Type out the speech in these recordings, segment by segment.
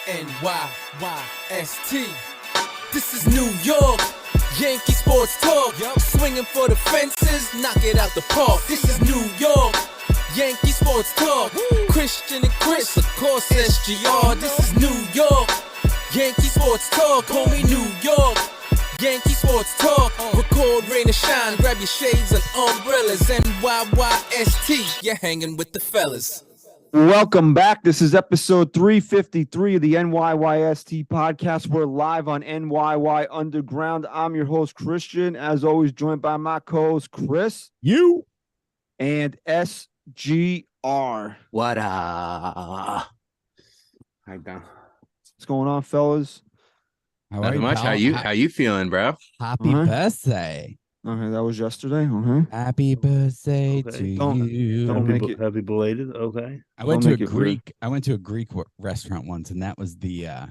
NYYST. This is New York, Yankee sports talk. Swinging for the fences, knock it out the park. This is New York, Yankee sports talk. Christian and Chris, of course SGR. This is New York, Yankee sports talk. Homie, New York, Yankee sports talk. Record, rain or shine, grab your shades and umbrellas. NYYST, you're hanging with the fellas. Welcome back. This is episode 353 of the NYYST podcast. We're live on NYY Underground. I'm your host, Christian, as always, joined by my co-host, Chris. You. And SGR. What up? How you doing? What's going on, fellas? Nothing much. How you feeling, bro? Happy birthday. Okay, that was yesterday. Okay. Happy birthday to you. Don't make it happy belated. Okay. I went to a Greek restaurant once, and that was the I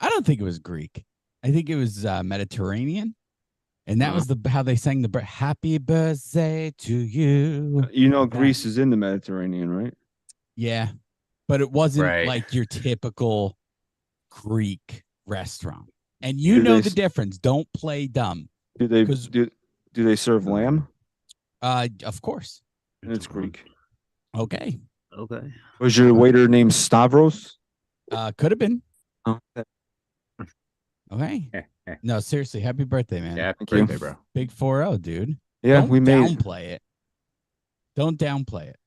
don't think it was Greek. I think it was Mediterranean. And that was how they sang the happy birthday to you. You know, Greece is in the Mediterranean, right? Yeah. But it wasn't like your typical Greek restaurant. And you know the difference. Don't play dumb. Do they serve lamb? Of course. And it's Greek. Okay. Was your waiter named Stavros? Could have been. Okay. Okay. No, seriously, happy birthday, man. Yeah, happy birthday, bro. Big 4-0, dude. Yeah, Don't downplay it. Don't downplay it.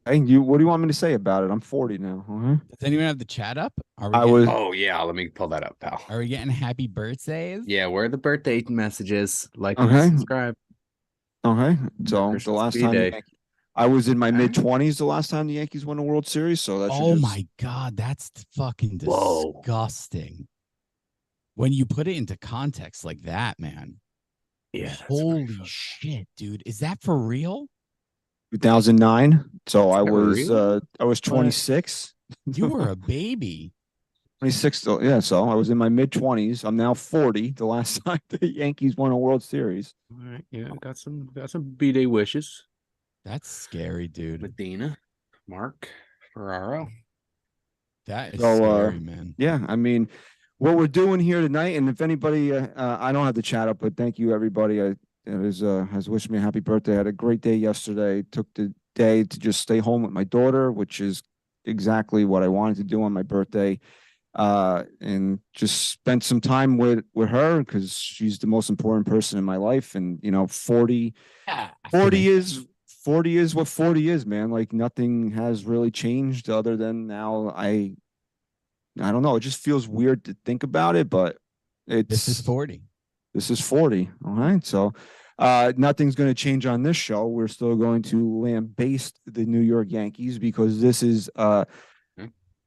Hey, what do you want me to say about it? I'm 40 now. Does anyone have the chat up? Oh, yeah. Let me pull that up, pal. Are we getting happy birthdays? Yeah, where are the birthday messages? Like and subscribe. Okay. So the last time I was in my mid-20s the last time the Yankees won a World Series. So that's my God, that's fucking disgusting. When you put it into context like that, man. Yeah. Holy shit, dude. Is that for real? 2009. So I was 26. You were a baby. 26. Yeah. So I was in my mid-20s. I'm now 40. The last time the Yankees won a World Series. All right. Yeah. Got some B-Day wishes. That's scary, dude. Medina, Mark, Ferraro. That is scary, man. Yeah. I mean, what we're doing here tonight, and if anybody, I don't have the chat up, but thank you, everybody. Has wished me a happy birthday. I had a great day yesterday. Took the day to just stay home with my daughter, which is exactly what I wanted to do on my birthday. And just spent some time with her because she's the most important person in my life. And, 40 is what 40 is, man. Like nothing has really changed other than now I don't know. It just feels weird to think about it, but this is 40. This is 40. All right. So nothing's going to change on this show. We're still going to lambaste the New York Yankees because this is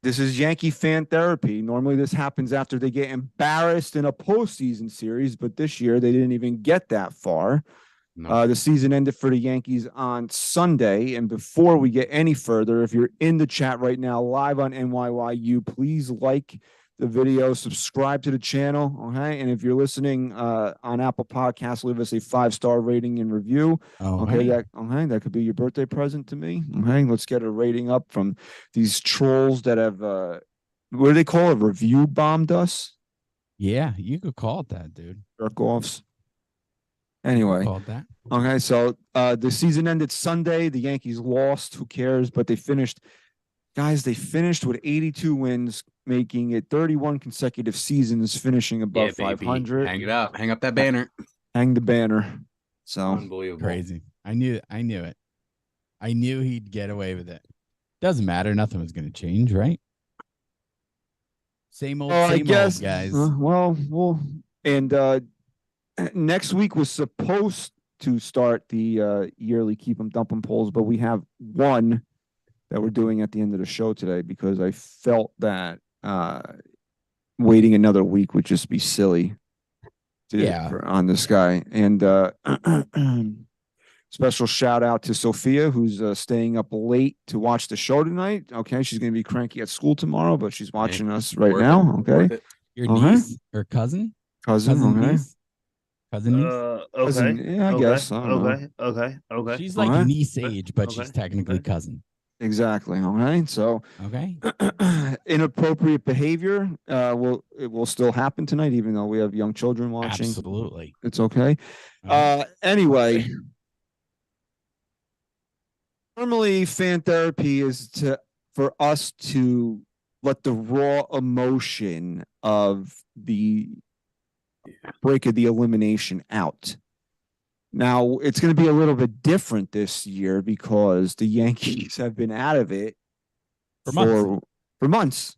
Yankee fan therapy. Normally this happens after they get embarrassed in a postseason series, but this year they didn't even get that far. No. The season ended for the Yankees on Sunday. And before we get any further, if you're in the chat right now, live on NYYU, please like the video, subscribe to the channel. Okay. And if you're listening on Apple Podcasts, leave us a 5-star rating and review. That could be your birthday present to me. Okay. Let's get a rating up from these trolls that have, what do they call it? Review bombed us? Yeah, you could call it that, dude. Jerk-offs. Anyway, okay, so the season ended Sunday. The Yankees lost. Who cares? But they finished with 82 wins, making it 31 consecutive seasons, finishing above 500. Hang it up. Hang up that banner. Hang the banner. So unbelievable. Crazy. I knew it. I knew he'd get away with it. Doesn't matter. Nothing was going to change, right? Same old guys. Next week was supposed to start the yearly Keep 'em Dump 'em polls, but we have one that we're doing at the end of the show today because I felt that waiting another week would just be silly on this guy. And special shout out to Sophia, who's staying up late to watch the show tonight. Okay, she's going to be cranky at school tomorrow, but she's watching us right now. Okay. Your niece or cousin? Cousin, okay. Niece? Cousin niece? Okay. Yeah, I guess. Okay. She's like niece age, but she's technically cousin. Exactly. All right. So Okay. inappropriate behavior it will still happen tonight, even though we have young children watching. Absolutely. It's okay. Okay. Anyway, normally fan therapy is for us to let the raw emotion of the break of the elimination out. Now it's going to be a little bit different this year because the Yankees have been out of it for months.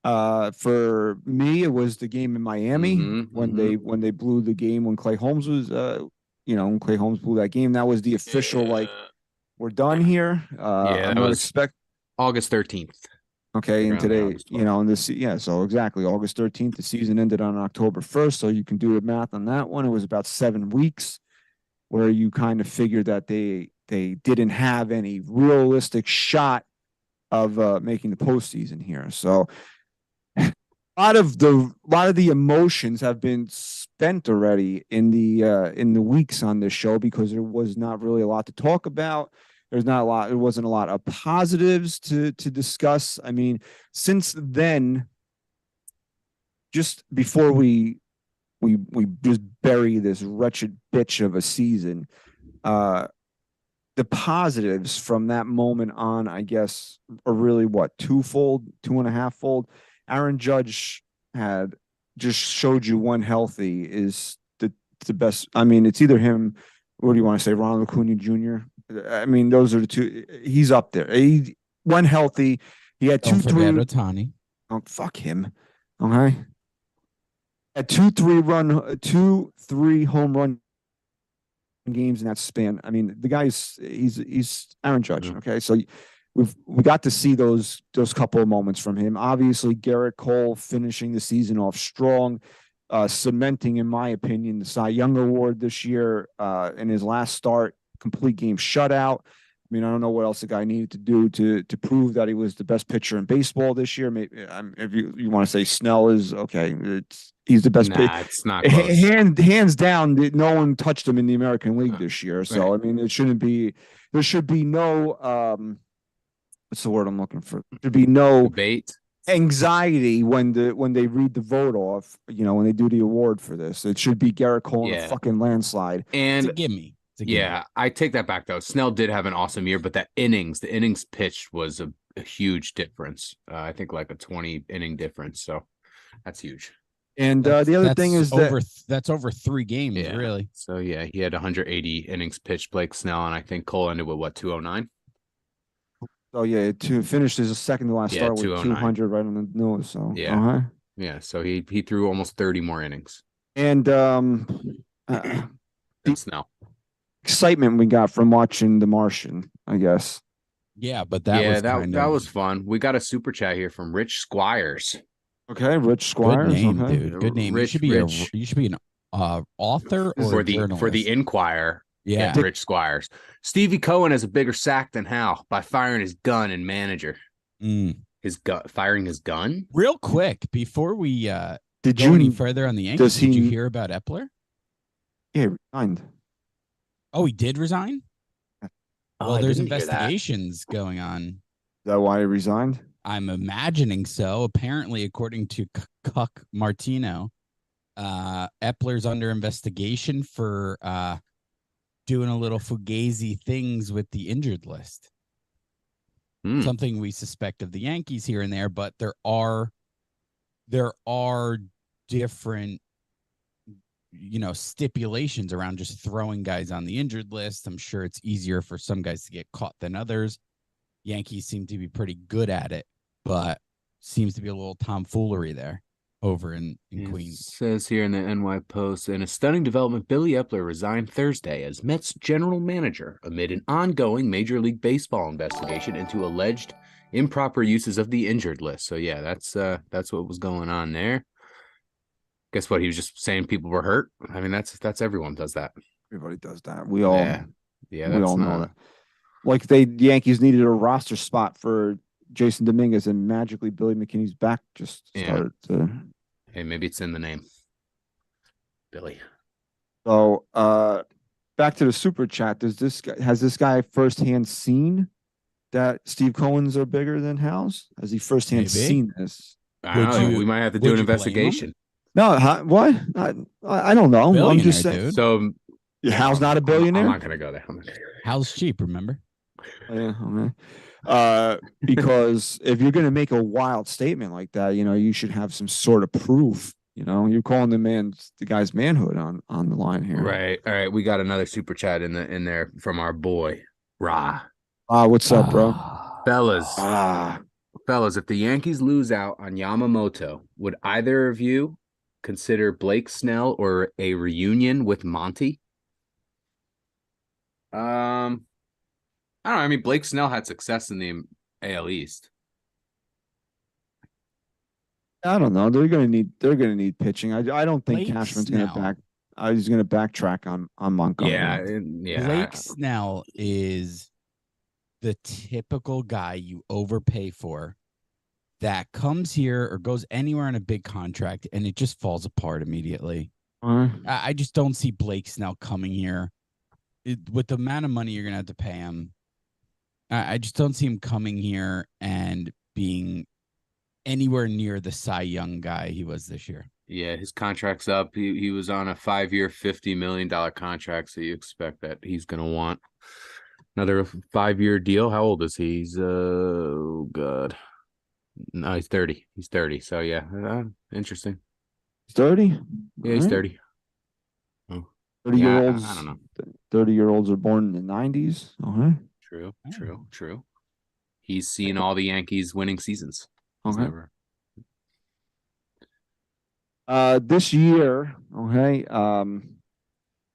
For me, it was the game in Miami when they blew the game when Clay Holmes was when Clay Holmes blew that game. That was the official like we're done here. Yeah, I'm that not was expect August 13th. Okay, and Around there, today, August 12th. and this, yeah, so exactly August 13th, the season ended on October 1st. So you can do the math on that one. It was about 7 weeks where you kind of figured that they didn't have any realistic shot of making the postseason here. So a lot of the emotions have been spent already in the weeks on this show because there was not really a lot to talk about. There's not a lot. There wasn't a lot of positives to discuss. I mean, since then, just before we just bury this wretched bitch of a season, the positives from that moment on, I guess, are really what, twofold, two and a half fold. Aaron Judge had just showed you one healthy is the best. I mean, it's either him. What do you want to say, Ronald Acuna Jr.? I mean, those are the two. He's up there. One healthy. He had Don't forget 2-3. Otani. Oh, fuck him. Okay. Had 2-3 home run games in that span. I mean, the guy's he's Aaron Judge. Okay, so we got to see those couple of moments from him. Obviously, Garrett Cole finishing the season off strong, cementing, in my opinion, the Cy Young Award this year in his last start, complete game shutout. I mean, I don't know what else the guy needed to do to prove that he was the best pitcher in baseball this year. Maybe if you want to say Snell is okay, he's the best pitcher. It's not close. Hands down, no one touched him in the American League this year. So I mean, it shouldn't be. There should be no what's the word I'm looking for? There should be no debate, anxiety when they read the vote off. When they do the award for this, it should be Garrett Cole in a fucking landslide. And it's a gimme. Yeah, I take that back though. Snell did have an awesome year, but the innings pitched was a huge difference. I think like a 20 inning difference. So that's huge. And the other thing is that's over 3 games, really. So yeah, he had 180 innings pitched, Blake Snell, and I think Cole ended with 209. Oh yeah, to finish his second to last start with 200 right on the nose. So yeah. So he threw almost 30 more innings. And Snell. Excitement we got from watching The Martian, I guess. Yeah, but that was fun. We got a super chat here from Rich Squires. Okay, Rich Squires. Good name, okay. dude. Good name. Rich, you should be an author or for a journalist. For the Inquirer. Yeah, Rich Squires. Stevie Cohen has a bigger sack than Hal by firing his gun and manager. Firing his gun. Real quick before we go you any further on the Yankees, did you hear about Epler? Yeah, he resigned. Oh, he did resign? Well, there's investigations going on. Is that why he resigned? I'm imagining so. Apparently, according to Cuck Martino, Epler's under investigation for doing a little fugazi things with the injured list. Something we suspect of the Yankees here and there, but there are different stipulations around just throwing guys on the injured list. I'm sure it's easier for some guys to get caught than others. Yankees seem to be pretty good at it, but seems to be a little tomfoolery there over in Queens. It says here in the NY Post, in a stunning development, Billy Epler resigned Thursday as Mets general manager amid an ongoing Major League Baseball investigation into alleged improper uses of the injured list. So yeah, that's what was going on there. Guess what? He was just saying people were hurt. I mean, that's everyone does that. Everybody does that. We all we all know that. Like the Yankees needed a roster spot for Jason Dominguez, and magically Billy McKinney's back just started to. Hey, maybe it's in the name. Billy. So back to the super chat. Has this guy firsthand seen that Steve Cohen's are bigger than House? Has he firsthand Maybe. seen this? I Would don't know. you- We might have to do would an you blame him? investigation. No, what? I don't know. I'm just Billionaire, saying. dude. So Hal's not a I'm billionaire. not gonna go there. Hal's cheap, remember? Yeah, okay. Because if you're going to make a wild statement like that, you should have some sort of proof. You're calling the guy's manhood on the line here. Right. All right. We got another super chat in there from our boy Ra. What's up, bro? Fellas, Ah, fellas, if the Yankees lose out on Yamamoto, would either of you consider Blake Snell or a reunion with Monty? I don't know. I mean, Blake Snell had success in the AL East. I don't know. They're gonna need pitching. I don't think Blake Cashman's Snell. gonna he's gonna backtrack on Montgomery. Yeah. Blake Snell is the typical guy you overpay for that comes here or goes anywhere on a big contract and it just falls apart immediately. I just don't see Blake Snell coming here with the amount of money you're going to have to pay him. I just don't see him coming here and being anywhere near the Cy Young guy he was this year. Yeah, his contract's up. He was on a 5-year, $50 million contract, so you expect that he's going to want another 5-year deal. How old is he? He's, oh, God. No, he's 30. He's 30. So, yeah, interesting. 30? Yeah, he's 30. Oh. 30-year-olds. I don't know. 30-year-olds are born in the 90s. Okay. True. He's seen all the Yankees winning seasons. He's Okay. never. This year, okay. I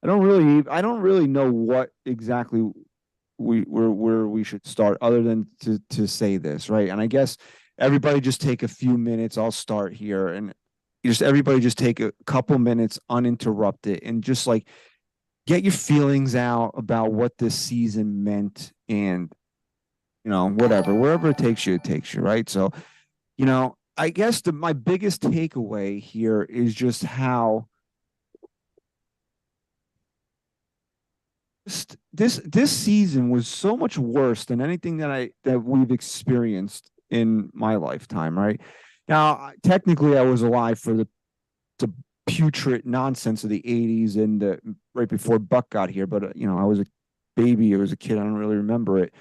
don't really know what exactly where we should start other than to say this, right? And I guess everybody just take a few minutes. I'll start here and everybody just take a couple minutes uninterrupted and just like get your feelings out about what this season meant and wherever it takes you, right? So, I guess my biggest takeaway here is just how this season was so much worse than anything that we've experienced in my lifetime, right? Now, technically, I was alive for the putrid nonsense of the 80s and right before Buck got here, but I was a baby, I was a kid, I don't really remember it.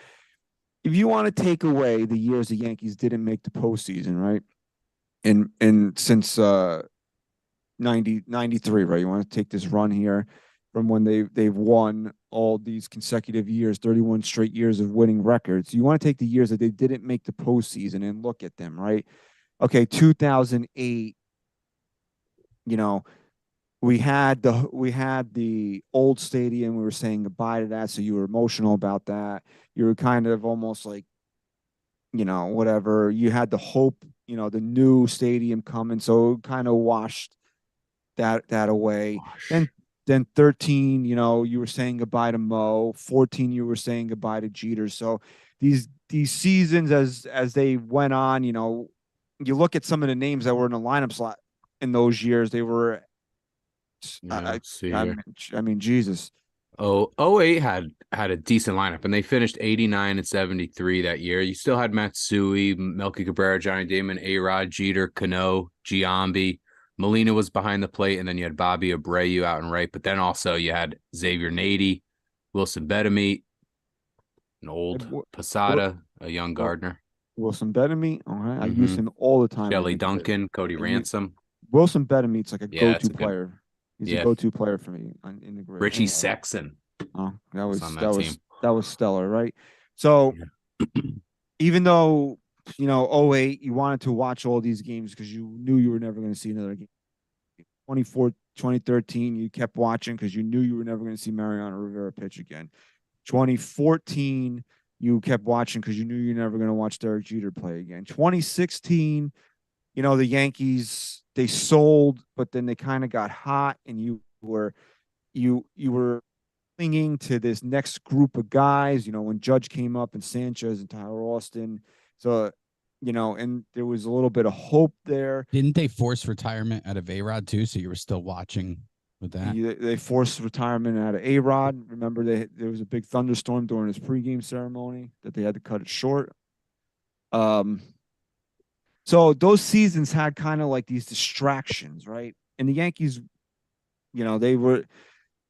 If you want to take away the years the Yankees didn't make the postseason, right? And since 93, right? You want to take this run here from when they've won all these consecutive years, 31 straight years of winning records. You want to take the years that they didn't make the postseason and look at them, right? Okay, 2008, we had the old stadium. We were saying goodbye to that, so you were emotional about that. You were kind of almost like, whatever. You had the hope, the new stadium coming, so it kind of washed that away. Then 13, you were saying goodbye to Mo. 14, you were saying goodbye to Jeter. So these seasons as they went on, you look at some of the names that were in the lineup slot in those years. They were, I mean, Jesus. 08 had a decent lineup, and they finished 89 and 73 that year. You still had Matsui, Melky Cabrera, Johnny Damon, A-Rod, Jeter, Cano, Giambi. Molina was behind the plate, and then you had Bobby Abreu out and right. But then also you had Xavier Nady, Wilson Betemit, an old Posada, a young Gardner. Wilson Betemit, all right. I use him all the time. Shelley Duncan, Cody Ransom. Wilson Betemit's like a go-to player. He's a go-to player for me in the grid. Richie Sexson. Oh, that was stellar, right? So even though 08, you wanted to watch all these games because you knew you were never going to see another game. 2013, you kept watching because you knew you were never going to see Mariano Rivera pitch again. 2014, you kept watching because you knew you were never going to watch Derek Jeter play again. 2016, the Yankees, they sold, but then they kind of got hot, and you were clinging to this next group of guys, when Judge came up and Sanchez and Tyler Austin. So, and there was a little bit of hope there. Didn't they force retirement out of A-Rod too? So you were still watching with that. They forced retirement out of A-Rod. Remember, there was a big thunderstorm during his pregame ceremony that they had to cut it short. So those seasons had kind of like these distractions, right? And the Yankees, they were.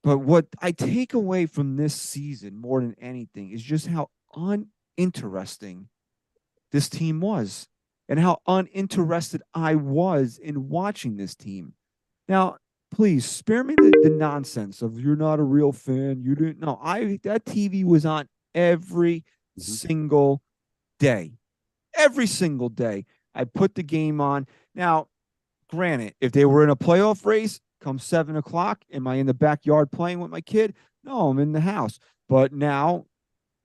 But what I take away from this season more than anything is just how uninteresting this team was and how uninterested I was in watching this team. Now, please spare me the nonsense of you're not a real fan. You didn't know. That TV was on every single day. Every single day. I put the game on. Now, granted, if they were in a playoff race, come 7:00, am I in the backyard playing with my kid? No, I'm in the house. But now,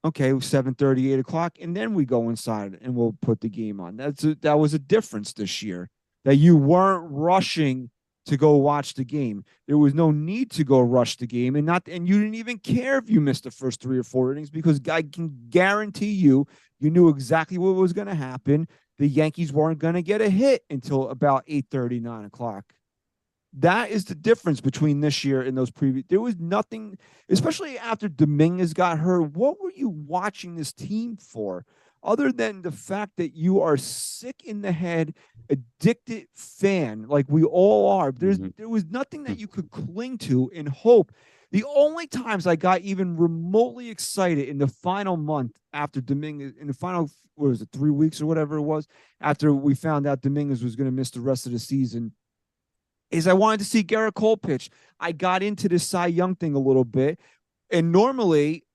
okay, 7:30, 8:00, and then we go inside and we'll put the game on. That was a difference this year, that you weren't rushing to go watch the game. There was no need to go rush the game, and you didn't even care if you missed the first 3 or 4 innings, because I can guarantee you knew exactly what was going to happen. The Yankees weren't going to get a hit until about 8:30, 9:00. That is the difference between this year and those previous. There was nothing, especially after Dominguez got hurt. What were you watching this team for, other than the fact that you are sick in the head, addicted fan like we all are? There was nothing that you could cling to and hope. The only times I got even remotely excited in the final month after Dominguez, in the final, 3 weeks or whatever it was, after we found out Dominguez was going to miss the rest of the season, is I wanted to see Gerrit Cole pitch. I got into this Cy Young thing a little bit. And normally,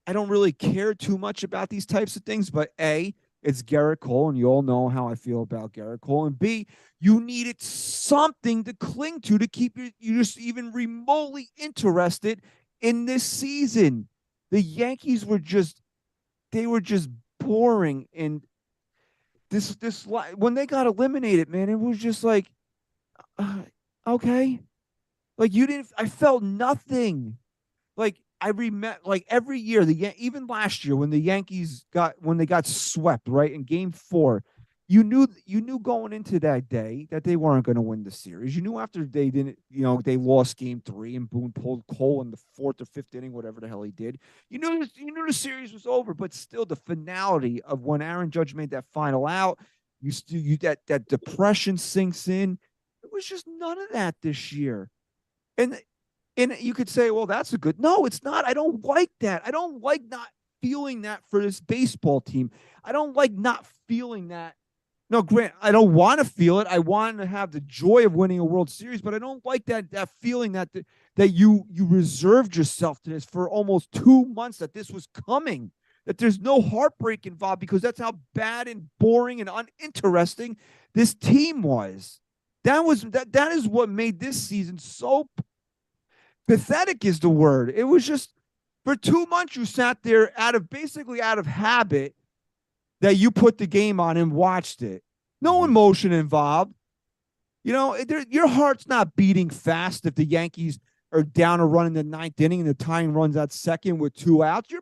I don't really care too much about these types of things. But A, it's Gerrit Cole, and you all know how I feel about Gerrit Cole. And B, you needed something to cling to keep you just even remotely interested in this season. The Yankees were just boring. And when they got eliminated, man, it was just like, okay, like I felt nothing. Like I remember, like every year, even last year when the Yankees got swept, right, in Game 4, you knew going into that day that they weren't going to win the series. You knew after they didn't, they lost Game 3 and Boone pulled Cole in the 4th or 5th inning, whatever the hell he did. You knew the series was over, but still, the finality of when Aaron Judge made that final out, that depression sinks in. It was just none of that this year. And you could say, well, that's a good. No, it's not. I don't like that. I don't like not feeling that for this baseball team. I don't like not feeling that. No, Grant, I don't want to feel it. I want to have the joy of winning a World Series, but I don't like that feeling that you reserved yourself to this for almost 2 months, that this was coming, that there's no heartbreak involved, because that's how bad and boring and uninteresting this team was. That is what made this season so pathetic, is the word. It was just, for 2 months you sat there out of habit, that you put the game on and watched it. No emotion involved. Your heart's not beating fast if the Yankees are down a run in the 9th inning and the tying runs at second with 2 outs.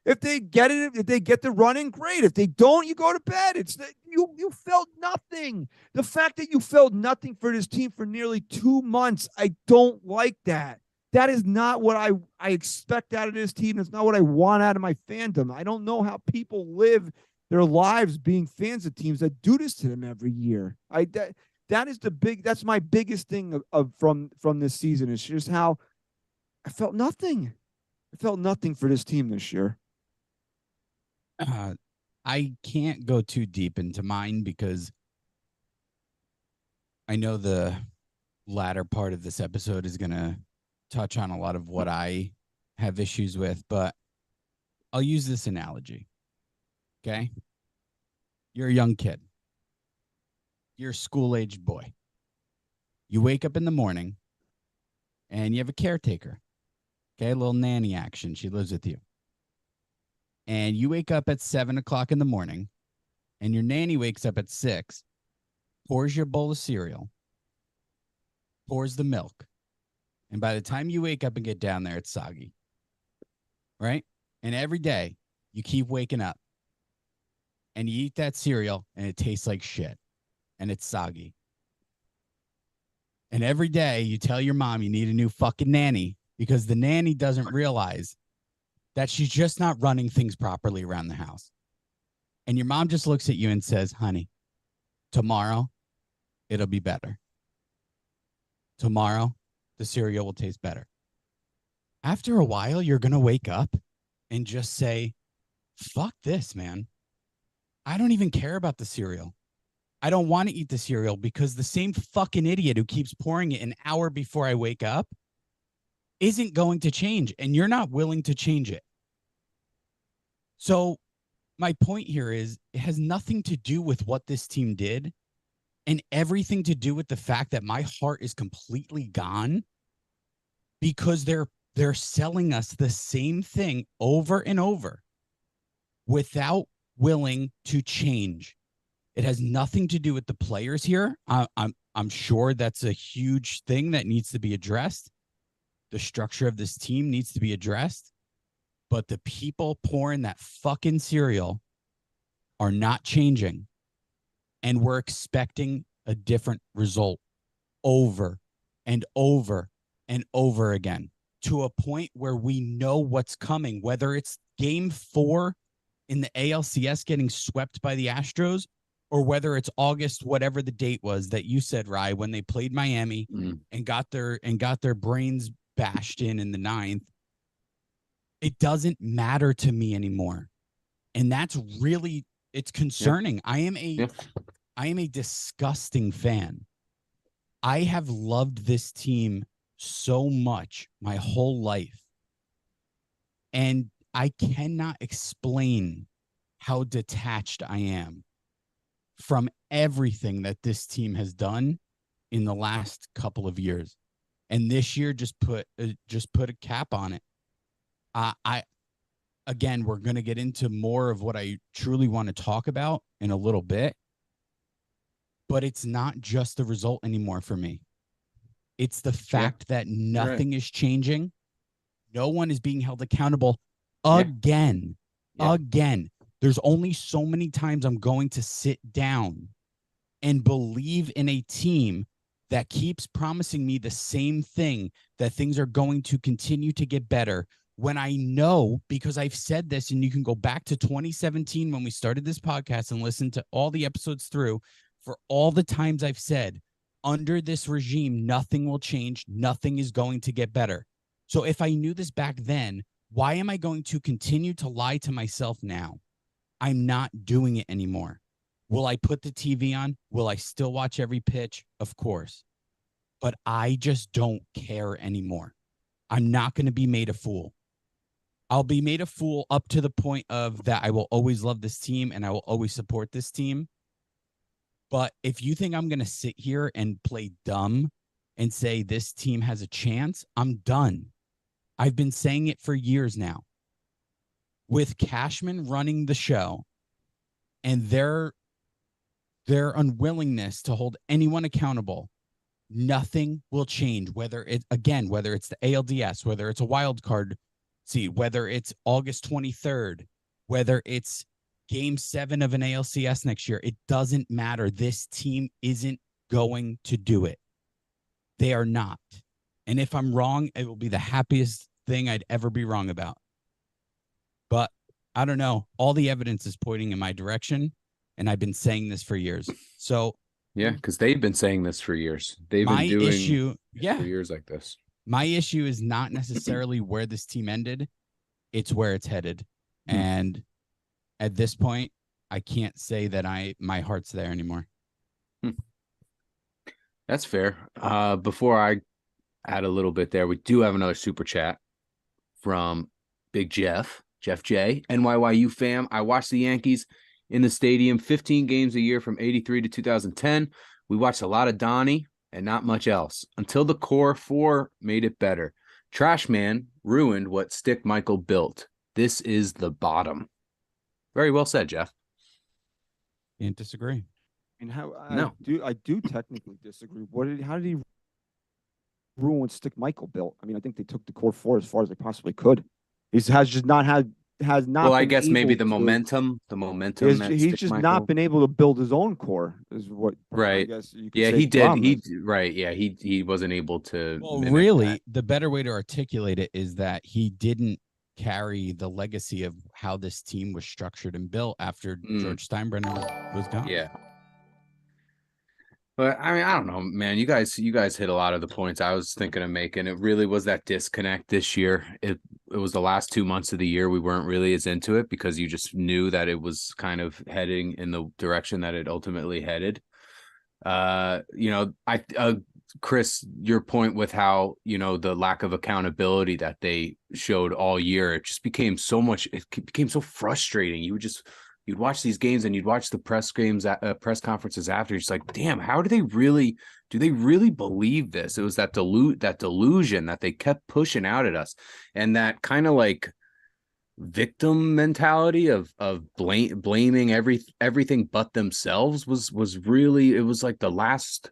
If they get it, if they get the run in, great. If they don't, you go to bed. It's that you felt nothing. The fact that you felt nothing for this team for nearly 2 months, I don't like that. That is not what I expect out of this team. It's not what I want out of my fandom. I don't know how people live their lives being fans of teams that do this to them every year. That's my biggest thing from this season. It's just how I felt nothing. I felt nothing for this team this year. I can't go too deep into mine because I know the latter part of this episode is going to touch on a lot of what I have issues with, but I'll use this analogy. Okay? You're a young kid. You're a school-aged boy. You wake up in the morning and you have a caretaker. Okay? A little nanny action. She lives with you. And you wake up at 7:00 in the morning, and your nanny wakes up at 6, pours your bowl of cereal, pours the milk, and by the time you wake up and get down there, it's soggy. Right? And every day, you keep waking up, and you eat that cereal, and it tastes like shit, and it's soggy. And every day you tell your mom you need a new fucking nanny because the nanny doesn't realize that she's just not running things properly around the house. And your mom just looks at you and says, honey, tomorrow it'll be better. Tomorrow the cereal will taste better. After a while, you're going to wake up and just say, fuck this, man. I don't even care about the cereal. I don't want to eat the cereal because the same fucking idiot who keeps pouring it an hour before I wake up isn't going to change, and you're not willing to change it. So my point here is it has nothing to do with what this team did and everything to do with the fact that my heart is completely gone because they're selling us the same thing over and over without willing to change. It has nothing to do with the players here. I'm sure that's a huge thing that needs to be addressed. The structure of this team needs to be addressed. But the people pouring that fucking cereal are not changing. And we're expecting a different result over and over and over again to a point where we know what's coming, whether it's game 4 in the ALCS getting swept by the Astros, or whether it's August, whatever the date was that you said, Rye, when they played Miami and got their brains bashed in the 9th. It doesn't matter to me anymore. And that's really, it's concerning. Yeah. I am a disgusting fan. I have loved this team so much my whole life. And I cannot explain how detached I am from everything that this team has done in the last couple of years. And this year just put a cap on it. Again, we're going to get into more of what I truly want to talk about in a little bit, but it's not just the result anymore for me. It's the fact that nothing is changing. No one is being held accountable again. Again. There's only so many times I'm going to sit down and believe in a team that keeps promising me the same thing, that things are going to continue to get better, when I know, because I've said this, and you can go back to 2017 when we started this podcast and listen to all the episodes through, for all the times I've said, under this regime, nothing will change. Nothing is going to get better. So if I knew this back then, why am I going to continue to lie to myself now? I'm not doing it anymore. Will I put the TV on? Will I still watch every pitch? Of course. But I just don't care anymore. I'm not going to be made a fool. I'll be made a fool up to the point of that I will always love this team and I will always support this team. But if you think I'm going to sit here and play dumb and say this team has a chance, I'm done. I've been saying it for years now. With Cashman running the show and their unwillingness to hold anyone accountable, nothing will change. Whether it's the ALDS, whether it's a wild card seed, whether it's August 23rd, whether it's game 7 of an ALCS next year, it doesn't matter. This team isn't going to do it. They are not. And if I'm wrong, it will be the happiest thing I'd ever be wrong about. But I don't know. All the evidence is pointing in my direction, and I've been saying this for years. So yeah, because they've been saying this for years. They've been doing for years like this. My issue is not necessarily where this team ended; it's where it's headed. And at this point, I can't say that my heart's there anymore. That's fair. Before I add a little bit there, we do have another super chat from Big Jeff J. NYYU fam. I watched the Yankees in the stadium 15 games a year from 83 to 2010. We watched a lot of Donnie and not much else until the core 4 made it better. Trash Man ruined what Stick Michael built. This is the bottom. Very well said, Jeff. Can't disagree. And I do technically disagree. How did he ruin what Stick Michael built? I mean, I think they took the core 4 as far as they possibly could. He has just not had has not. Well, I been guess maybe able the momentum that he's stick just Michael. not been able to build his own core. Is what I Right. guess you could Yeah, say. he the did. problem He is. right. Yeah, he wasn't able to. Well, mimic really, that. the better way to articulate it is that he didn't carry the legacy of how this team was structured and built after George Steinbrenner was gone. Yeah. But I mean, I don't know, man. You guys hit a lot of the points I was thinking of making. It really was that disconnect this year. It was the last 2 months of the year we weren't really as into it because you just knew that it was kind of heading in the direction that it ultimately headed. Chris, your point with how, the lack of accountability that they showed all year, it just became so frustrating. You'd watch these games and you'd watch the press conferences after. You're just like, damn, how do they really believe this? It was that delusion that they kept pushing out at us, and that kind of like victim mentality of blaming everything but themselves was really, it was like the last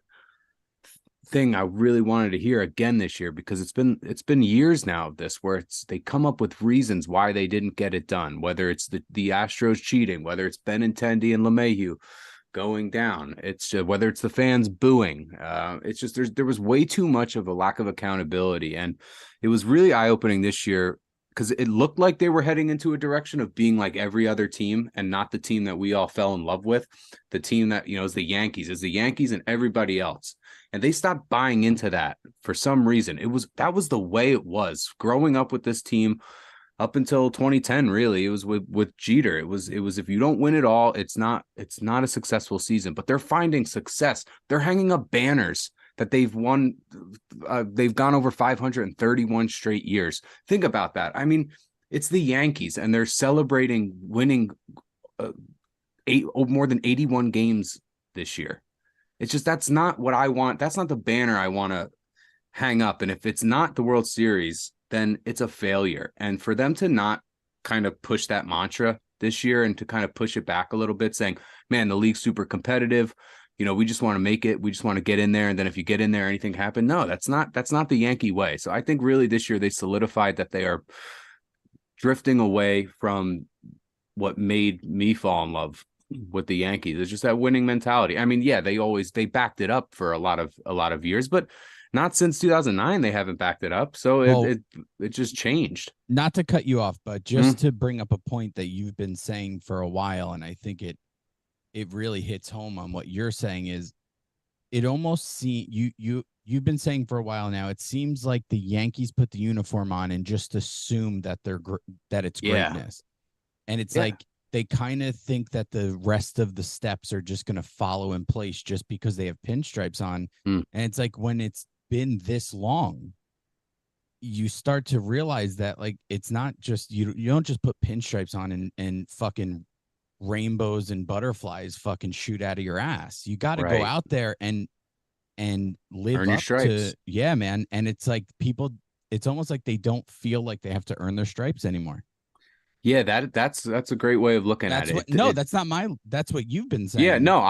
thing I really wanted to hear again this year, because it's been years now of this where they come up with reasons why they didn't get it done, whether it's the Astros cheating, whether it's Benintendi and LeMahieu going down, it's whether it's the fans booing. It's just there was way too much of a lack of accountability, and it was really eye-opening this year because it looked like they were heading into a direction of being like every other team and not the team that we all fell in love with, the team that is the Yankees and everybody else. And they stopped buying into that for some reason. That was the way it was growing up with this team up until 2010. Really, it was with Jeter. It was if you don't win it all, it's not a successful season. But they're finding success. They're hanging up banners that they've won. They've gone over 531 straight years. Think about that. I mean, it's the Yankees, and they're celebrating winning more than 81 games this year. It's just, that's not what I want. That's not the banner I want to hang up. And if it's not the World Series, then it's a failure. And for them to not kind of push that mantra this year and to kind of push it back a little bit, saying, man, the league's super competitive. We just want to make it. We just want to get in there. And then if you get in there, anything happen. No, that's not the Yankee way. So I think really this year they solidified that they are drifting away from what made me fall in love with the Yankees. It's just that winning mentality. I mean, yeah, they backed it up for a lot of years, but not since 2009 they haven't backed it up. So it just changed. Not to cut you off, but just to bring up a point that you've been saying for a while, and I think it really hits home on what you're saying, is it almost you've been saying for a while now, it seems like the Yankees put the uniform on and just assume that that it's greatness. And it's like they kind of think that the rest of the steps are just going to follow in place just because they have pinstripes on. And it's like, when it's been this long, you start to realize that, like, it's not just, you don't just put pinstripes on and fucking rainbows and butterflies fucking shoot out of your ass. You got to go out there and live Earn your up stripes. to, yeah, man. And it's like it's almost like they don't feel like they have to earn their stripes anymore. Yeah, that's a great way of looking at it. That's what you've been saying. Yeah, no,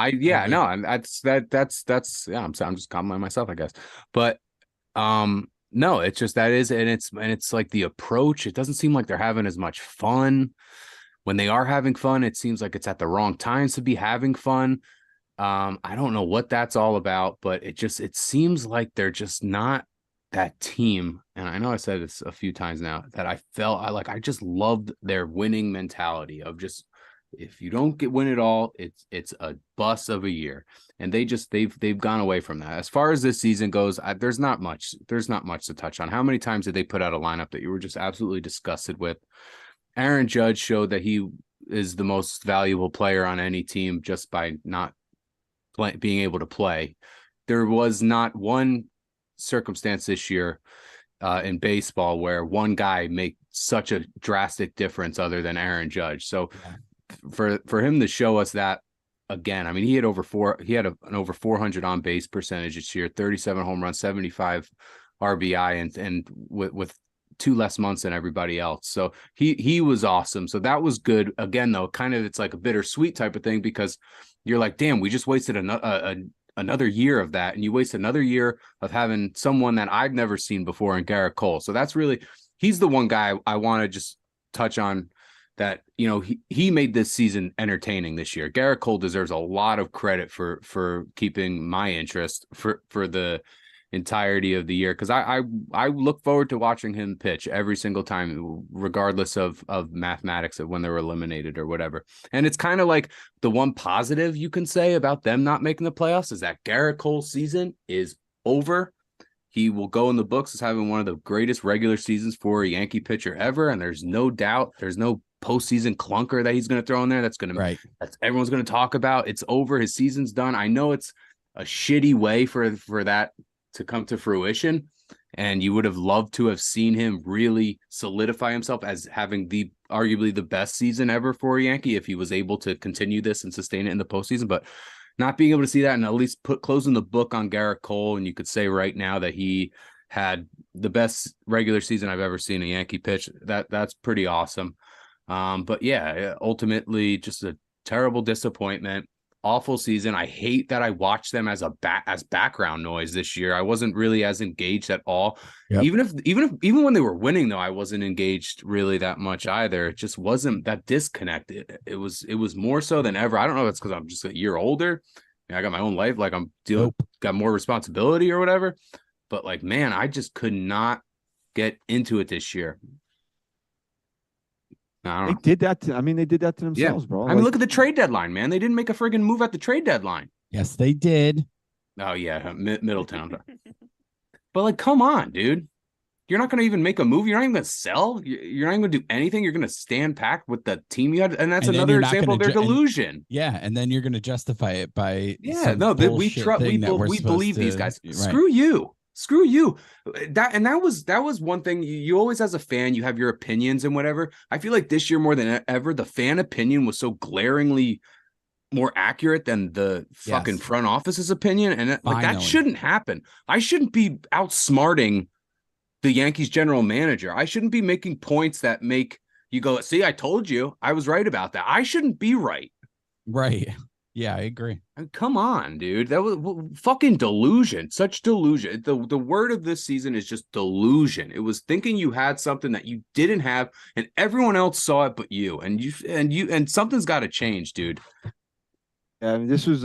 that's I'm just complimenting myself, I guess. But no, it's just that is, and it's like the approach, it doesn't seem like they're having as much fun. When they are having fun, it seems like it's at the wrong times to be having fun. I don't know what that's all about, but it seems like they're just not that team. And I know I said this a few times now, that I just loved their winning mentality of just, if you don't win it all, it's a bust of a year. And they've gone away from that. As far as this season goes, there's not much to touch on. How many times did they put out a lineup that you were just absolutely disgusted with? Aaron Judge showed that he is the most valuable player on any team just by not being able to play. There was not one circumstance this year in baseball where one guy make such a drastic difference other than Aaron Judge. So for him to show us that again, I mean, he had an over 400 on base percentage this year, 37 home runs, 75 RBI, and with two less months than everybody else. So he was awesome. So that was good. Again, though, kind of, it's like a bittersweet type of thing, because you're like, damn, we just wasted another year of that. And you waste another year of having someone that I've never seen before in Garrett Cole. So that's really, he's the one guy I want to just touch on that, you know, he made this season entertaining this year. Garrett Cole deserves a lot of credit for keeping my interest for the entirety of the year, because I look forward to watching him pitch every single time, regardless of mathematics of when they were eliminated or whatever. And it's kind of like the one positive you can say about them not making the playoffs is that Garrett Cole's season is over. He will go in the books as having one of the greatest regular seasons for a Yankee pitcher ever, and there's no doubt, there's no postseason clunker that he's going to throw in there that's everyone's going to talk about. It's over. His season's done. I know it's a shitty way for that to come to fruition, and you would have loved to have seen him really solidify himself as having arguably the best season ever for a Yankee if he was able to continue this and sustain it in the postseason. But not being able to see that, and at least closing the book on Garrett Cole, and you could say right now that he had the best regular season I've ever seen a Yankee pitch. That's pretty awesome. But yeah, ultimately just a terrible disappointment. Awful season. I hate that I watched them as background noise this year. I wasn't really as engaged at all. Yep. Even when they were winning, though, I wasn't engaged really that much either. It just wasn't that disconnected. It was more so than ever. I don't know if it's because I'm just a year older. I got my own life, like I'm got more responsibility or whatever. But like, man, I just could not get into it this year. They did that to themselves, bro. I mean, look at the trade deadline, man. They didn't make a friggin' move at the trade deadline. Yes, they did. Oh, yeah, Middletown. But, like, come on, dude. You're not going to even make a move. You're not even going to sell. You're not even going to do anything. You're going to stand packed with the team you had. And that's another example of their delusion. And then you're going to justify it by we believe these guys. Right. Screw you. That was one thing. You always, as a fan, you have your opinions and whatever. I feel like this year more than ever, the fan opinion was so glaringly more accurate than the fucking front office's opinion. And that shouldn't happen. I shouldn't be outsmarting the Yankees general manager. I shouldn't be making points that make you go, see, I told you I was right about that. I shouldn't be right. Right. Yeah, I agree. I mean, come on, dude. That was fucking delusion. Such delusion. The word of this season is just delusion. It was thinking you had something that you didn't have, and everyone else saw it but you. And something's got to change, dude. Yeah, I mean, this was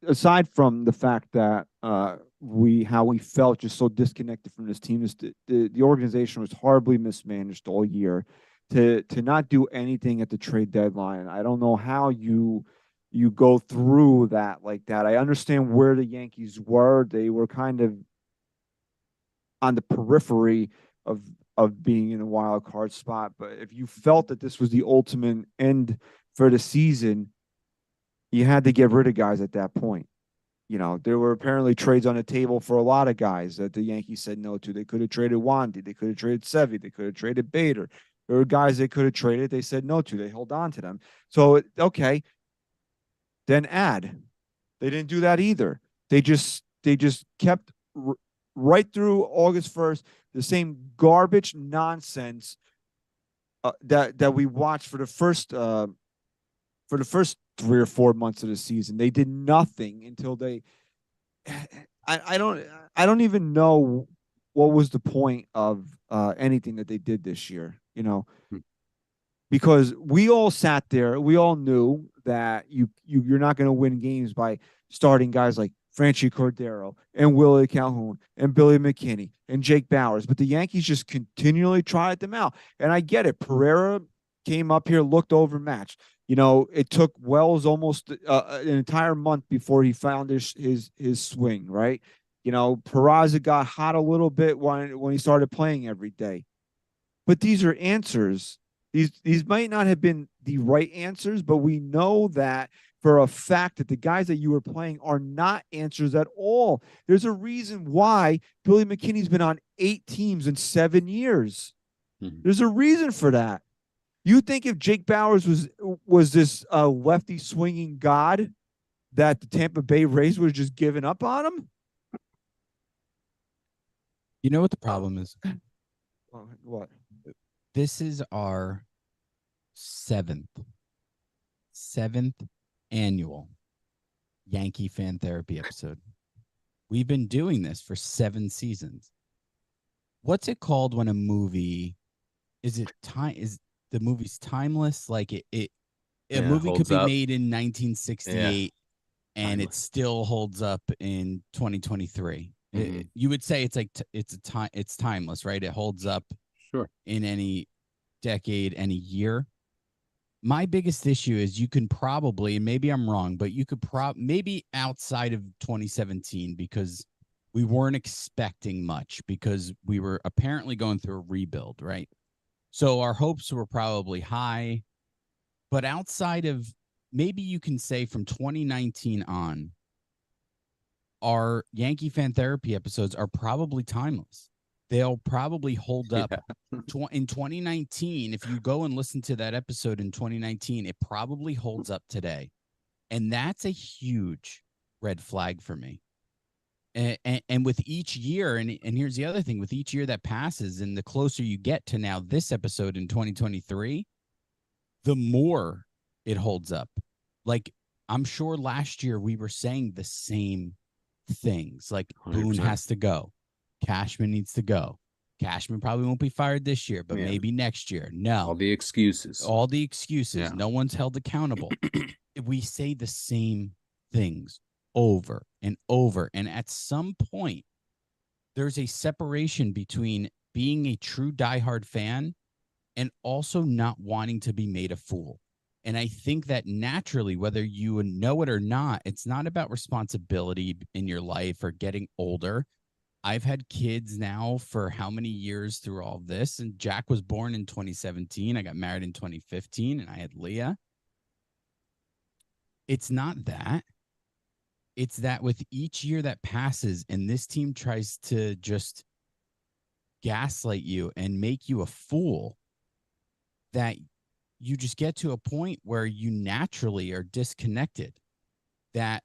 aside from the fact that how we felt just so disconnected from this team. The organization was horribly mismanaged all year. To not do anything at the trade deadline, I don't know how you go through that like that. I understand where the Yankees were. They were kind of on the periphery of being in a wild card spot. But if you felt that this was the ultimate end for the season, you had to get rid of guys at that point. You know, there were apparently trades on the table for a lot of guys that the Yankees said no to. They could have traded Wandy. They could have traded Sevy. They could have traded Bader. There were guys they could have traded. They said no to. They held on to them. So, okay. Then add. They didn't do that either. They just kept right through August 1st the same garbage nonsense that we watched for the first 3 or 4 months of the season. They did nothing until they. I don't even know what was the point of anything that they did this year. You know. Because we all sat there, we all knew that you're not going to win games by starting guys like Franchi Cordero and Willie Calhoun and Billy McKinney and Jake Bowers. But the Yankees just continually tried them out. And I get it. Pereira came up here, looked overmatched. You know, it took Wells almost an entire month before he found his swing, right? You know, Peraza got hot a little bit when he started playing every day. But these are answers. These might not have been the right answers, but we know that for a fact that the guys that you were playing are not answers at all. There's a reason why Billy McKinney's been on 8 teams in 7 years. Mm-hmm. There's a reason for that. You think if Jake Bowers was this lefty swinging god that the Tampa Bay Rays would have just given up on him? You know what the problem is? What? This is our seventh annual Yankee Fan Therapy episode. We've been doing this for 7 seasons. What's it called when a movie is the movie's timeless. Like a Yeah, movie could holds be up. made in 1968 and it Timeless. still holds up in 2023. Mhm. You would say it's like it's timeless, right? It holds up Sure. in any decade, any year. My biggest issue is you can probably, and maybe I'm wrong, but you could maybe outside of 2017, because we weren't expecting much, because we were apparently going through a rebuild, right? So our hopes were probably high, but outside of, maybe you can say from 2019 on, our Yankee Fan Therapy episodes are probably timeless. They'll probably hold up. In 2019, if you go and listen to that episode in 2019, it probably holds up today. And that's a huge red flag for me. And with each year, and here's the other thing, with each year that passes and the closer you get to now this episode in 2023, the more it holds up. Like, I'm sure last year we were saying the same things, like 100%. Boone has to go, Cashman needs to go. Cashman probably won't be fired this year, but maybe next year. No. All the excuses. Yeah. No one's held accountable. We say the same things over and over. And at some point, there's a separation between being a true diehard fan and also not wanting to be made a fool. And I think that naturally, whether you know it or not, it's not about responsibility in your life or getting older. I've had kids now for how many years through all of this? And Jack was born in 2017. I got married in 2015, and I had Leah. It's not that. It's that with each year that passes and this team tries to just gaslight you and make you a fool, that you just get to a point where you naturally are disconnected, that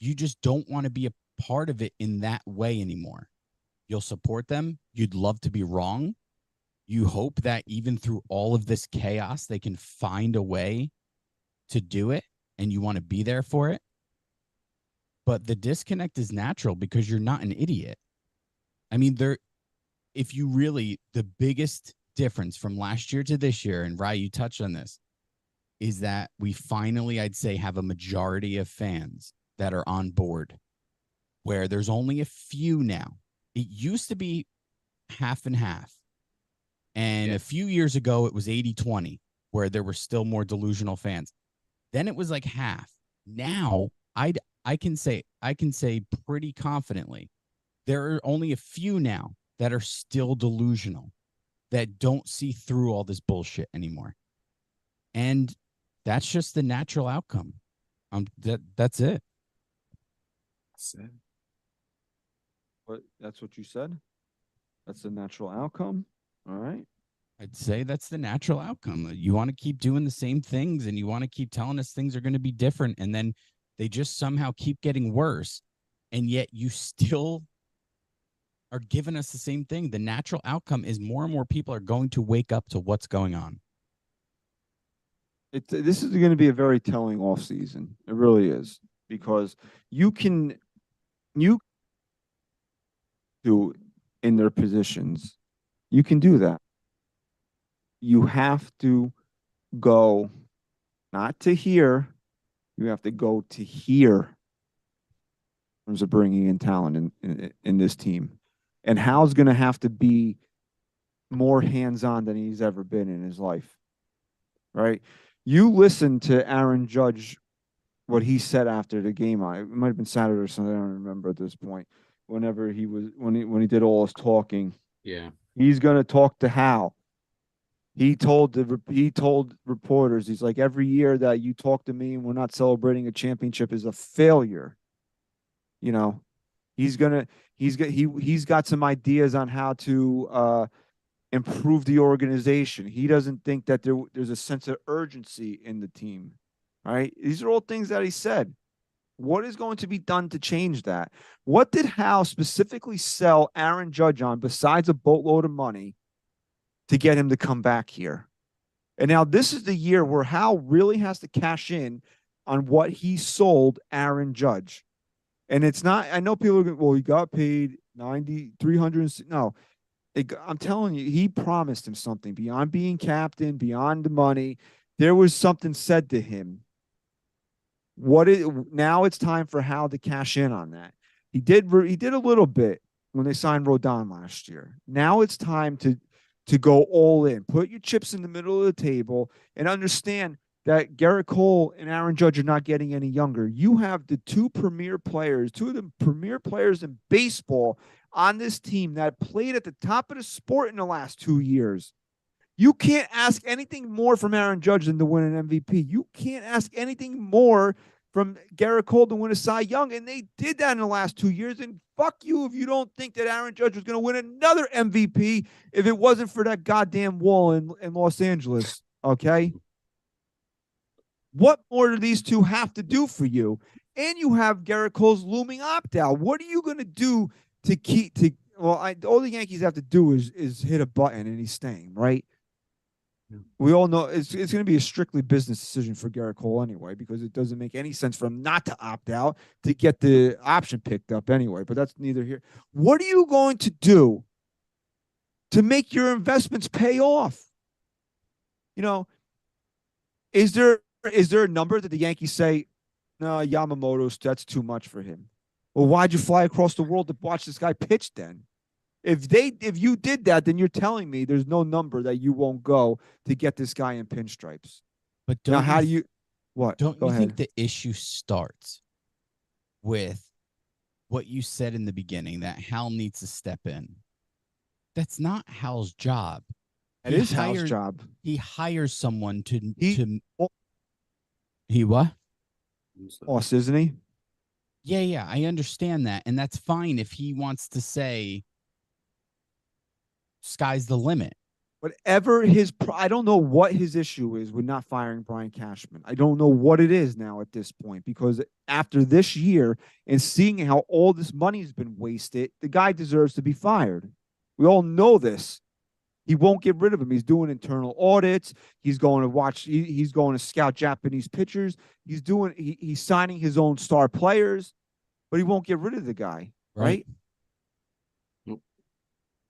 you just don't want to be a part of it in that way anymore. You'll support them. You'd love to be wrong. You hope that even through all of this chaos, they can find a way to do it, and you want to be there for it. But the disconnect is natural because you're not an idiot. I mean, if you really, the biggest difference from last year to this year, and Rye, you touched on this, is that we finally, I'd say, have a majority of fans that are on board, where there's only a few now. It used to be half and half. And a few years ago, it was 80-20, where there were still more delusional fans. Then it was like half. Now, I can say pretty confidently, there are only a few now that are still delusional, that don't see through all this bullshit anymore. And that's just the natural outcome. That's it. That's what you said? That's the natural outcome? All right. I'd say that's the natural outcome. You want to keep doing the same things, and you want to keep telling us things are going to be different, and then they just somehow keep getting worse, and yet you still are giving us the same thing. The natural outcome is more and more people are going to wake up to what's going on. This is going to be a very telling off season. It really is, because you do in their positions. You can do that. You have to go not to here. You have to go to here in terms of bringing in talent in this team. And Hal's going to have to be more hands-on than he's ever been in his life, right? You listen to Aaron Judge, what he said after the game. It might have been Saturday or something. I don't remember at this point. Whenever when he did all his talking, he's going to talk to Hal. He told reporters, he's like, every year that you talk to me and we're not celebrating a championship is a failure. You know, he's got some ideas on how to improve the organization. He doesn't think that there's a sense of urgency in the team. All right. These are all things that he said. What is going to be done to change that? What did Hal specifically sell Aaron Judge on besides a boatload of money to get him to come back here? And now this is the year where Hal really has to cash in on what he sold Aaron Judge. And it's not, I know people are going, well, he got paid 300. No, I'm telling you, he promised him something beyond being captain, beyond the money. There was something said to him. Now it's time for Hal to cash in on that. He did a little bit when they signed Rodon last year. Now it's time to go all in. Put your chips in the middle of the table and understand that Garrett Cole and Aaron Judge are not getting any younger. You have the two of the premier players in baseball on this team that played at the top of the sport in the last 2 years. You can't ask anything more from Aaron Judge than to win an MVP. You can't ask anything more from Garrett Cole to win a Cy Young, and they did that in the last 2 years. And fuck you if you don't think that Aaron Judge was going to win another MVP if it wasn't for that goddamn wall in Los Angeles, okay? What more do these two have to do for you? And you have Garrett Cole's looming opt-out. What are you going to do to keep to? Well, all the Yankees have to do is hit a button and he's staying, right? Yeah. We all know it's going to be a strictly business decision for Garrett Cole anyway, because it doesn't make any sense for him not to opt out to get the option picked up anyway. But that's neither here. What are you going to do to make your investments pay off? You know, is there a number that the Yankees say, no, Yamamoto's, that's too much for him? Well, why'd you fly across the world to watch this guy pitch then? If you did that, then you're telling me there's no number that you won't go to get this guy in pinstripes. But now, how do you what? Don't go you ahead. think the issue starts with what you said in the beginning, that Hal needs to step in? That's not Hal's job. It is Hal's job. He hires someone to he what? Boss, isn't he? Yeah, I understand that. And that's fine if he wants to say sky's the limit. Whatever I don't know what his issue is with not firing Brian Cashman. I don't know what it is now at this point, because after this year and seeing how all this money has been wasted, the guy deserves to be fired. We all know this. He won't get rid of him. He's doing internal audits. He's going to watch. He's going to scout Japanese pitchers. He's signing his own star players, but he won't get rid of the guy. Right? Nope.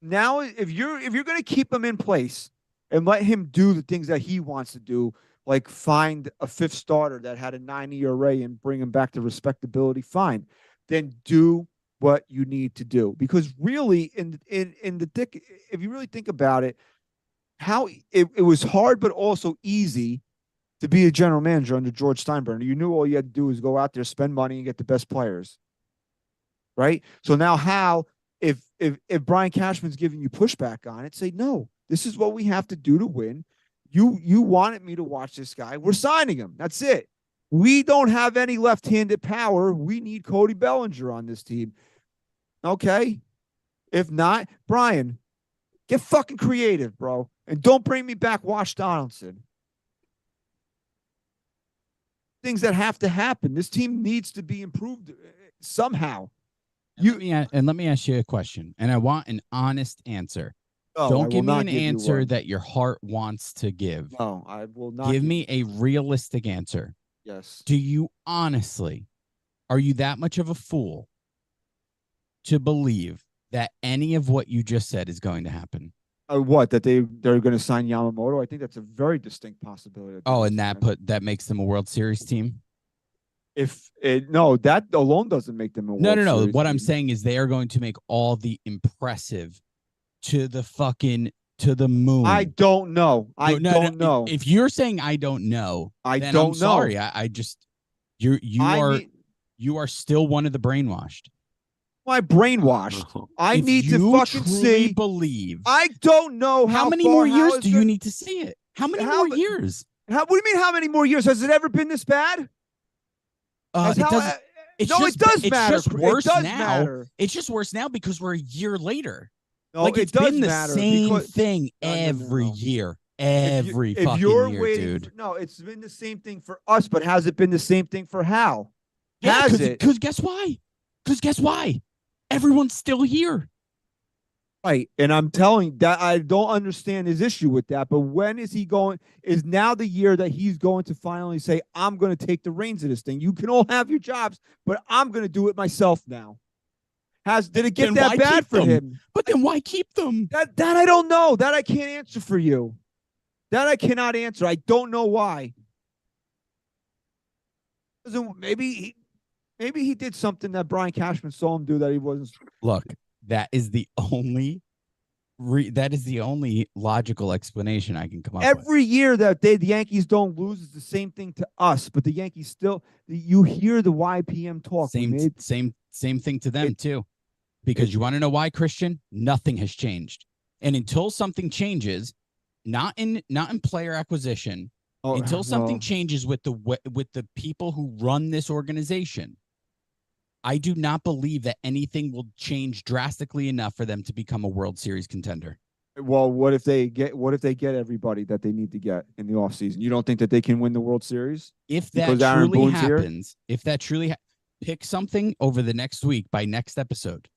Now, if you're going to keep him in place and let him do the things that he wants to do, like find a fifth starter that had a 9 ERA and bring him back to respectability, fine. Then do what you need to do, because really if you really think about it, how it was hard but also easy to be a general manager under George Steinbrenner. You knew all you had to do was go out there, spend money, and get the best players, right? So now how if Brian Cashman's giving you pushback on it, say, no, this is what we have to do to win. You wanted me to watch this guy, we're signing him, that's it. We don't have any left-handed power. We need Cody Bellinger on this team. Okay? If not, Brian, get fucking creative, bro. And don't bring me back Wash Donaldson. Things that have to happen. This team needs to be improved somehow. Let me ask you a question, and I want an honest answer. No, don't give me an answer that your heart wants to give. No, I will not. Give me a realistic answer. Yes. Do you honestly, are you that much of a fool to believe that any of what you just said is going to happen? What, that they're going to sign Yamamoto? I think that's a very distinct possibility. Oh, and that makes them a World Series team? No, that alone doesn't make them a World Series No. What team. I'm saying is they are going to make all the impressive to the moon. I don't know. I don't know. If you're saying I don't know, then I'm sorry. I just you are still one of the brainwashed. My brainwashed. I need to fucking see. Believe. I don't know how many more years do you need to see it? How many more years? What do you mean? How many more years? Has it ever been this bad? It does matter. It's just worse now. Matter. It's just worse now because we're a year later. No, like it's been the same thing No. every year. Every fucking year, dude. No, it's been the same thing for us, but has it been the same thing for Hal? Yeah, has it? Because guess why? Everyone's still here. Right. And I'm telling that I don't understand his issue with that. But when is he going? Is now the year that he's going to finally say, I'm going to take the reins of this thing? You can all have your jobs, but I'm going to do it myself now. Did it get Then that why bad keep for them? him? But then why keep them? That I don't know. That I can't answer for you. That I cannot answer. I don't know why. Maybe he did something that Brian Cashman saw him do that he wasn't. Look, that is the only logical explanation I can come up with. Every year that the Yankees don't lose is the same thing to us, but the Yankees still. You hear the YPM talk. Same thing to them too, because you want to know why, Christian? Nothing has changed, and until something changes, not in player acquisition, until something changes with the people who run this organization, I do not believe that anything will change drastically enough for them to become a World Series contender. Well, what if they get everybody that they need to get in the offseason? You don't think that they can win the World Series? If that truly happens, pick something over the next week by next episode.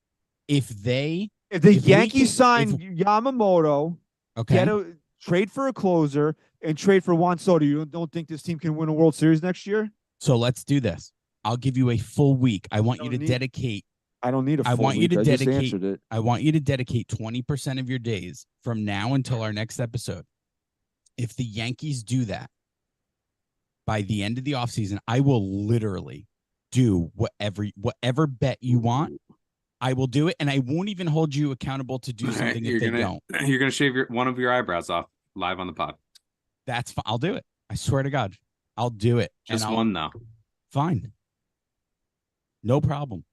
If the Yankees sign Yamamoto, okay, trade for a closer and trade for Juan Soto, you don't think this team can win a World Series next year? So let's do this. I'll give you a full week. I want you to dedicate. I don't need a full week. I want you to dedicate 20% of your days from now until our next episode. If the Yankees do that by the end of the offseason, I will literally do whatever bet you want. I will do it, and I won't even hold you accountable to do something if they don't. You're gonna shave one of your eyebrows off live on the pod. That's fine. I'll do it. I swear to God, I'll do it. Just one though. Fine. No problem.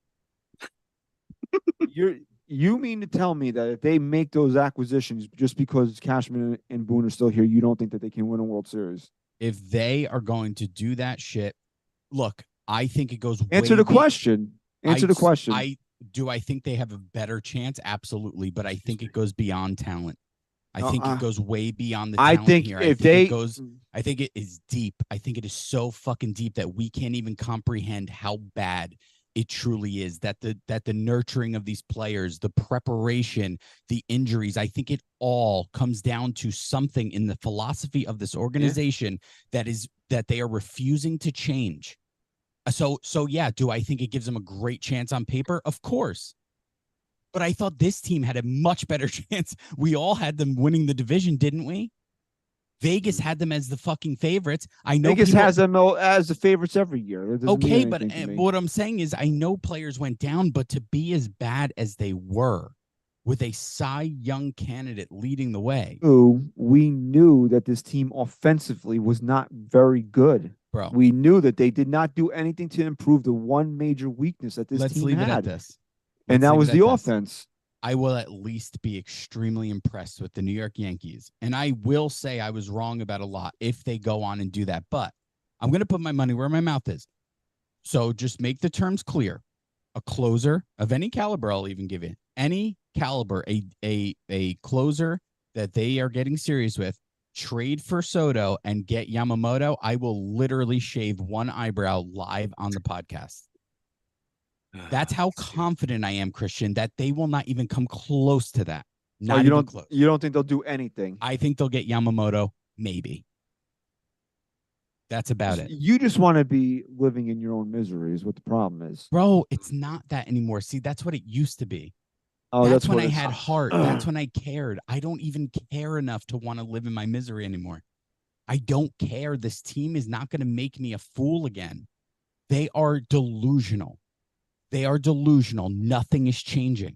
You mean to tell me that if they make those acquisitions just because Cashman and Boone are still here, you don't think that they can win a World Series? If they are going to do that shit, look, I think it goes. Answer the question. Answer the question. I think they have a better chance? Absolutely, but I think it goes beyond talent. I think it goes way beyond the talent here. I think it is deep. I think it is so fucking deep that we can't even comprehend how bad it truly is. That the nurturing of these players, the preparation, the injuries, I think it all comes down to something in the philosophy of this organization that they are refusing to change. So yeah, do I think it gives them a great chance on paper? Of course. But I thought this team had a much better chance. We all had them winning the division, didn't we? Vegas had them as the fucking favorites. I know Vegas has them as the favorites every year. Okay, but what I'm saying is I know players went down, but to be as bad as they were with a Cy Young candidate leading the way. We knew that this team offensively was not very good. Bro. We knew that they did not do anything to improve the one major weakness that this team had. Let's leave it at this. And that was the offense. I will at least be extremely impressed with the New York Yankees. And I will say I was wrong about a lot if they go on and do that. But I'm going to put my money where my mouth is. So just make the terms clear. A closer of any caliber, I'll even give you any caliber, a closer that they are getting serious with, trade for Soto and get Yamamoto. I will literally shave one eyebrow live on the podcast. That's how confident I am, Christian, that they will not even come close to that. Not even close. You don't think they'll do anything? I think they'll get Yamamoto, maybe. That's about it. You just want to be living in your own misery is what the problem is. Bro, it's not that anymore. See, that's what it used to be. Oh, that's when I had heart. That's when I cared. I don't even care enough to want to live in my misery anymore. I don't care. This team is not going to make me a fool again. They are delusional. They are delusional. Nothing is changing.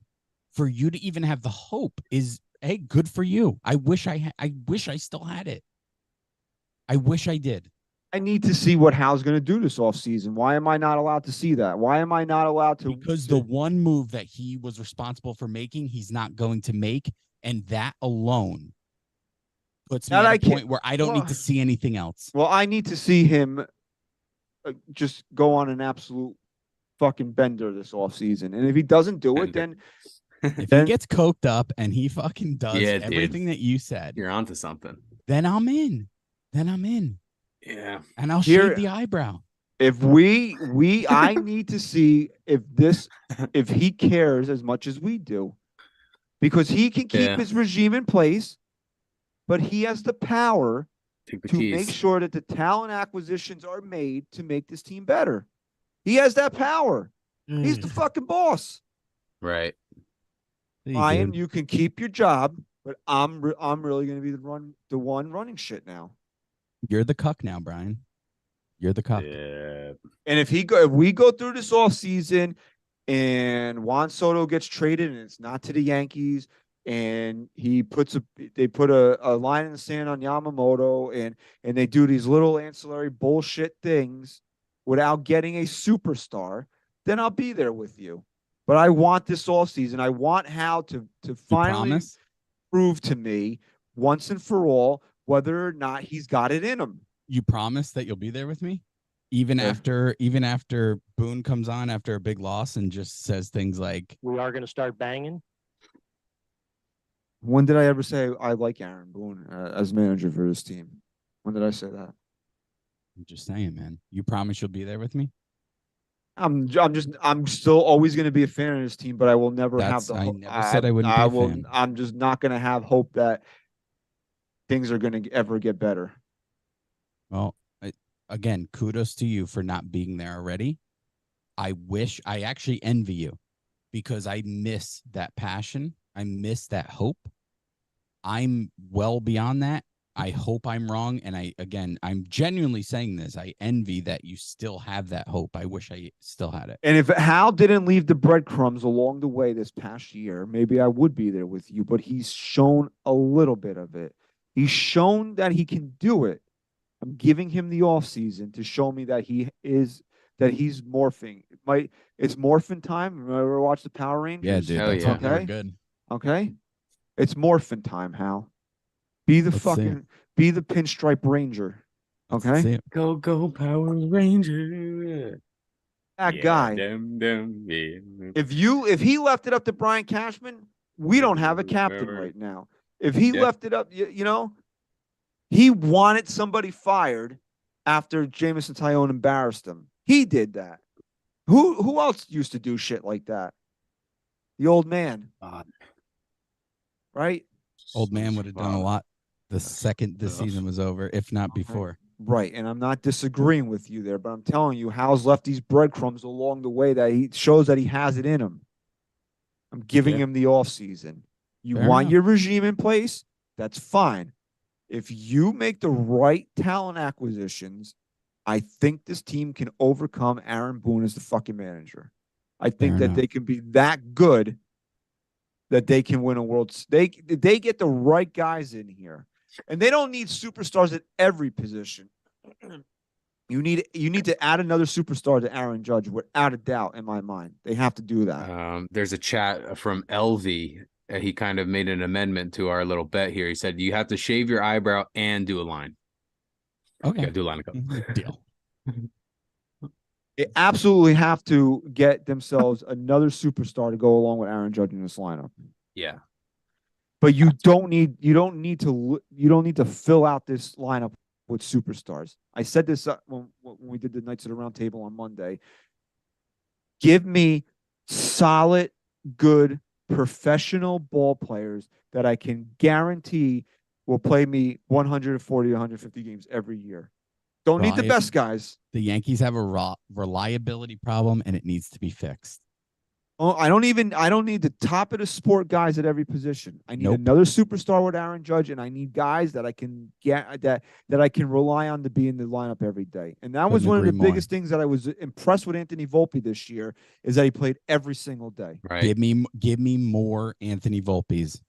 For you to even have the hope is, hey, good for you. I wish I still had it. I wish I did. I need to see what Hal's going to do this offseason. Why am I not allowed to see that? Why am I not allowed to? Because the one move that he was responsible for making, he's not going to make. And that alone puts me at a point where I don't need to see anything else. Well, I need to see him just go on an absolute fucking bender this offseason. And if he doesn't do it, then if he gets coked up and he fucking does everything that you said, you're onto something. Then I'm in. Yeah. And I'll shave the eyebrow. If I need to see if he cares as much as we do, because he can keep his regime in place, but he has the power to make sure that the talent acquisitions are made to make this team better. He has that power. He's the fucking boss. Right. Hey, Ryan, dude. you can keep your job, but I'm really going to be the one running shit now. You're the cuck now, Brian. You're the cuck. Yeah. And if we go through this off season and Juan Soto gets traded and it's not to the Yankees and they put a line in the sand on Yamamoto and they do these little ancillary bullshit things without getting a superstar, then I'll be there with you. But I want this off season. I want Hal to You finally promise? prove to me once and for all whether or not he's got it in him. You promise that you'll be there with me? Even Yeah. after Boone comes on after a big loss and just says things like, We are going to start banging. When did I ever say I like Aaron Boone as manager for this team? When did I say that? I'm just saying, man. You promise you'll be there with me? I'm still always going to be a fan of this team, but I will never have the. I never said I wouldn't be a fan. I'm just not going to have hope that things are going to ever get better. Well, again, kudos to you for not being there already. I actually envy you because I miss that passion. I miss that hope. I'm well beyond that. I hope I'm wrong. And I'm genuinely saying this. I envy that you still have that hope. I wish I still had it. And if Hal didn't leave the breadcrumbs along the way this past year, maybe I would be there with you, but he's shown a little bit of it. He's shown that he can do it. I'm giving him the offseason to show me that he's morphing. It's morphin time. Remember watch the Power Rangers? Yeah, dude. Hell That's yeah. all Okay. good. Okay. It's morphin time, Hal. Be the pinstripe ranger. Let's Okay. see it. Go Power Ranger. That guy. If he left it up to Brian Cashman, we don't have a captain right now. If he left it up, he wanted somebody fired after Jameson Tyone embarrassed him. He did that. Who else used to do shit like that? The old man. Right? Old man would have done a lot the second this season was over, if not before. Right. And I'm not disagreeing with you there, but I'm telling you, Hal's left these breadcrumbs along the way that he shows that he has it in him. I'm giving him the offseason. You Fair want enough. your regime in place? That's fine. If you make the right talent acquisitions, I think this team can overcome Aaron Boone as the fucking manager. I think Fair that enough. they can be that good that they can win a world. They get the right guys in here, and they don't need superstars at every position. You need to add another superstar to Aaron Judge, without a doubt, in my mind. They have to do that. There's a chat from LV. He kind of made an amendment to our little bet here. He said you have to shave your eyebrow and do a line. Okay. Yeah, do a line of coke. Deal. They absolutely have to get themselves another superstar to go along with Aaron Judge in this lineup. Yeah. But you don't need to fill out this lineup with superstars. I said this when we did the Knights of the Round Table on Monday. Give me solid, good, professional ball players that I can guarantee will play me 140, 150 games every year. Don't need the best guys. The Yankees have a reliability problem, and it needs to be fixed. Oh, I don't need the top of the sport guys at every position. I need Nope. another superstar with Aaron Judge, and I need guys that I can get that I can rely on to be in the lineup every day. And that was Couldn't one of the agree more. biggest things that I was impressed with Anthony Volpe this year, is that he played every single day. Right. Give me more Anthony Volpes.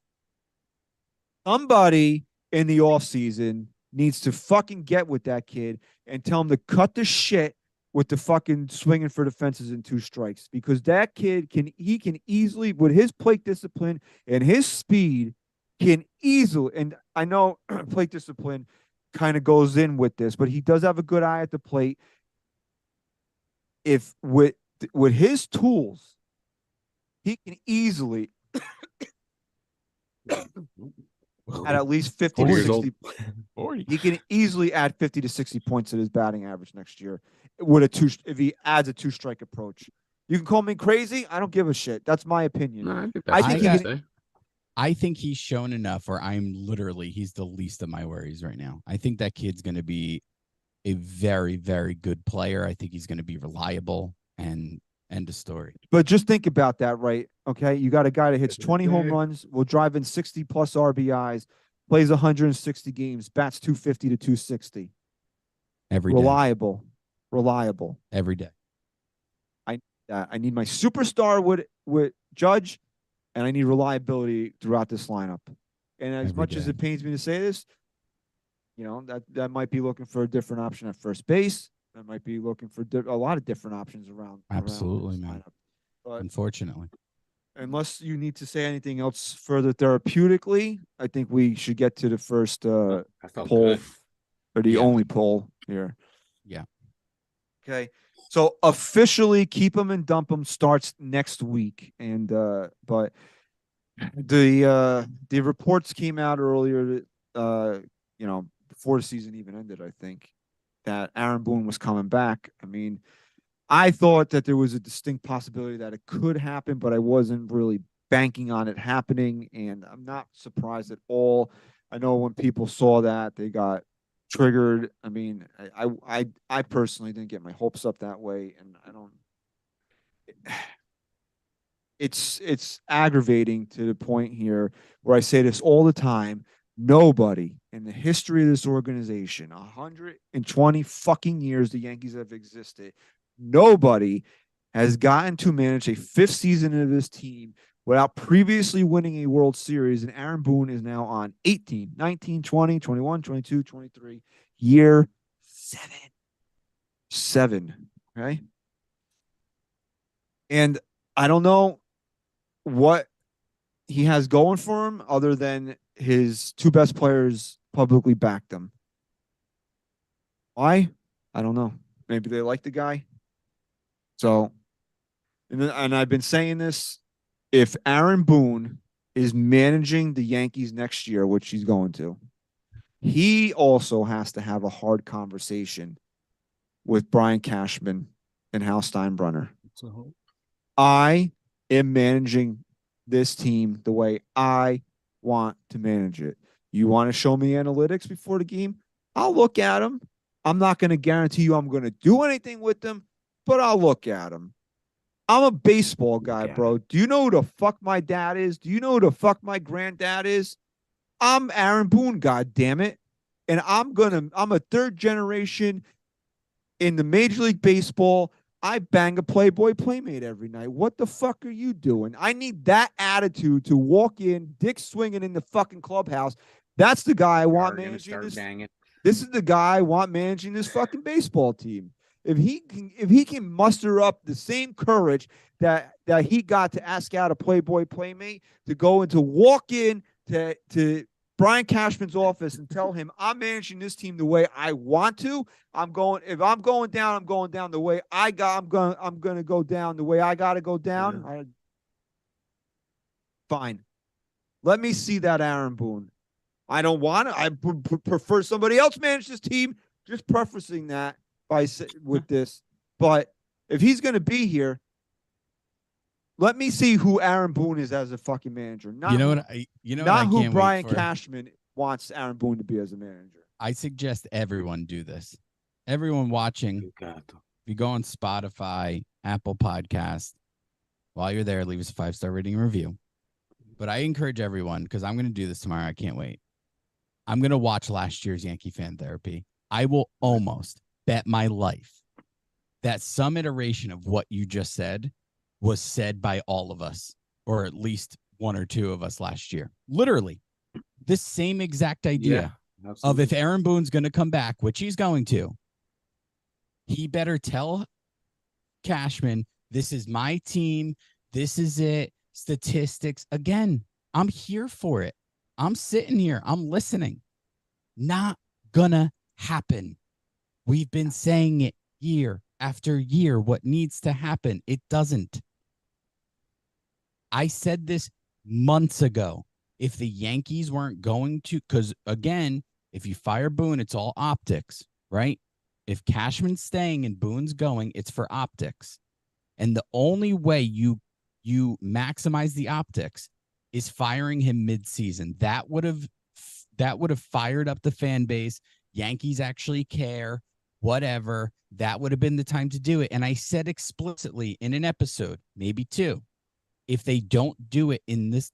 Somebody in the offseason needs to fucking get with that kid and tell him to cut the shit with the fucking swinging for the fences in 2 strikes, because that kid can easily, with his plate discipline and his speed, can easily, and I know plate discipline kind of goes in with this, but he does have a good eye at the plate. If with his tools, he can easily at least 50 to 40 years old. 60. He can easily add 50 to 60 points to his batting average next year with if he adds a 2-strike approach. You can call me crazy. I don't give a shit. That's my opinion. No, I think fair he to say. I think he's shown enough where he's the least of my worries right now. I think that kid's going to be a very, very good player. I think he's going to be reliable and End of story. But just think about that, right? Okay, you got a guy that hits 20 home runs, will drive in 60 plus RBIs, plays 160 games, bats 250 to 260. Every day. Reliable. Every day. I need my superstar with Judge, and I need reliability throughout this lineup. And as Every much as day. it pains me to say this, you know, that might be looking for a different option at first base. That might be looking for a lot of different options around. Absolutely, around this man. lineup. But Unfortunately. unless you need to say anything else further therapeutically, I think we should get to the first I felt poll, good. or the Yeah. only poll here. Yeah. Okay. So officially, keep them and dump them starts next week, and but the reports came out earlier, you know, before the season even ended, I think, that Aaron Boone was coming back. I mean, I thought that there was a distinct possibility that it could happen, but I wasn't really banking on it happening, and I'm not surprised at all. I know when people saw that, they got triggered. I mean, I personally didn't get my hopes up that way, and I don't. It's aggravating to the point here where I say this all the time. Nobody in the history of this organization, 120 fucking years the Yankees have existed, nobody has gotten to manage a fifth season of this team without previously winning a World Series. And Aaron Boone is now on 18, 19, 20, 21, 22, 23, year 7. Okay. And I don't know what he has going for him other than his two best players publicly backed him. Why? I don't know. Maybe they like the guy. So, and I've been saying this, if Aaron Boone is managing the Yankees next year, which he's going to, he also has to have a hard conversation with Brian Cashman and Hal Steinbrenner. I am managing this team the way I want to manage it. You want to show me analytics before the game? I'll look at them. I'm not going to guarantee you I'm going to do anything with them, but I'll look at them. I'm a baseball guy, bro. Do you know who the fuck my dad is? Do you know who the fuck my granddad is? I'm Aaron Boone, god damn it. And I'm a third generation in the Major League Baseball. I bang a Playboy Playmate every night. What the fuck are you doing? I need that attitude to walk in, dick swinging in the fucking clubhouse. That's the guy I want managing this. This is the guy I want managing this fucking baseball team. If he can muster up the same courage that he got to ask out a Playboy Playmate, to go and to walk in to Brian Cashman's office and tell him, I'm managing this team the way I want to. If I'm going down, I'm going down the way I'm going to go down the way I got to go down. Yeah. Fine. Let me see that Aaron Boone. I don't want it. I prefer somebody else manage this team. Just prefacing that with this. But if he's going to be here, let me see who Aaron Boone is as a fucking manager. Not who Brian Cashman wants Aaron Boone to be as a manager. I suggest everyone do this. Everyone watching, if you go on Spotify, Apple Podcast, while you're there, leave us a 5-star rating and review. But I encourage everyone, because I'm going to do this tomorrow. I can't wait. I'm going to watch last year's Yankee Fan Therapy. I will almost bet my life that some iteration of what you just said was said by all of us, or at least one or two of us last year. Literally, this same exact idea of if Aaron Boone's going to come back, which he's going to, he better tell Cashman, this is my team. This is it. Statistics. Again, I'm here for it. I'm sitting here. I'm listening. Not gonna happen. We've been saying it year after year. What needs to happen? It doesn't. I said this months ago. If the Yankees weren't going to, because again, if you fire Boone, it's all optics, right? If Cashman's staying and Boone's going, it's for optics. And the only way you maximize the optics is firing him mid-season. That would have fired up the fan base. Yankees actually care. whatever. That would have been the time to do it. And I said explicitly in an episode, maybe two, if they don't do it in this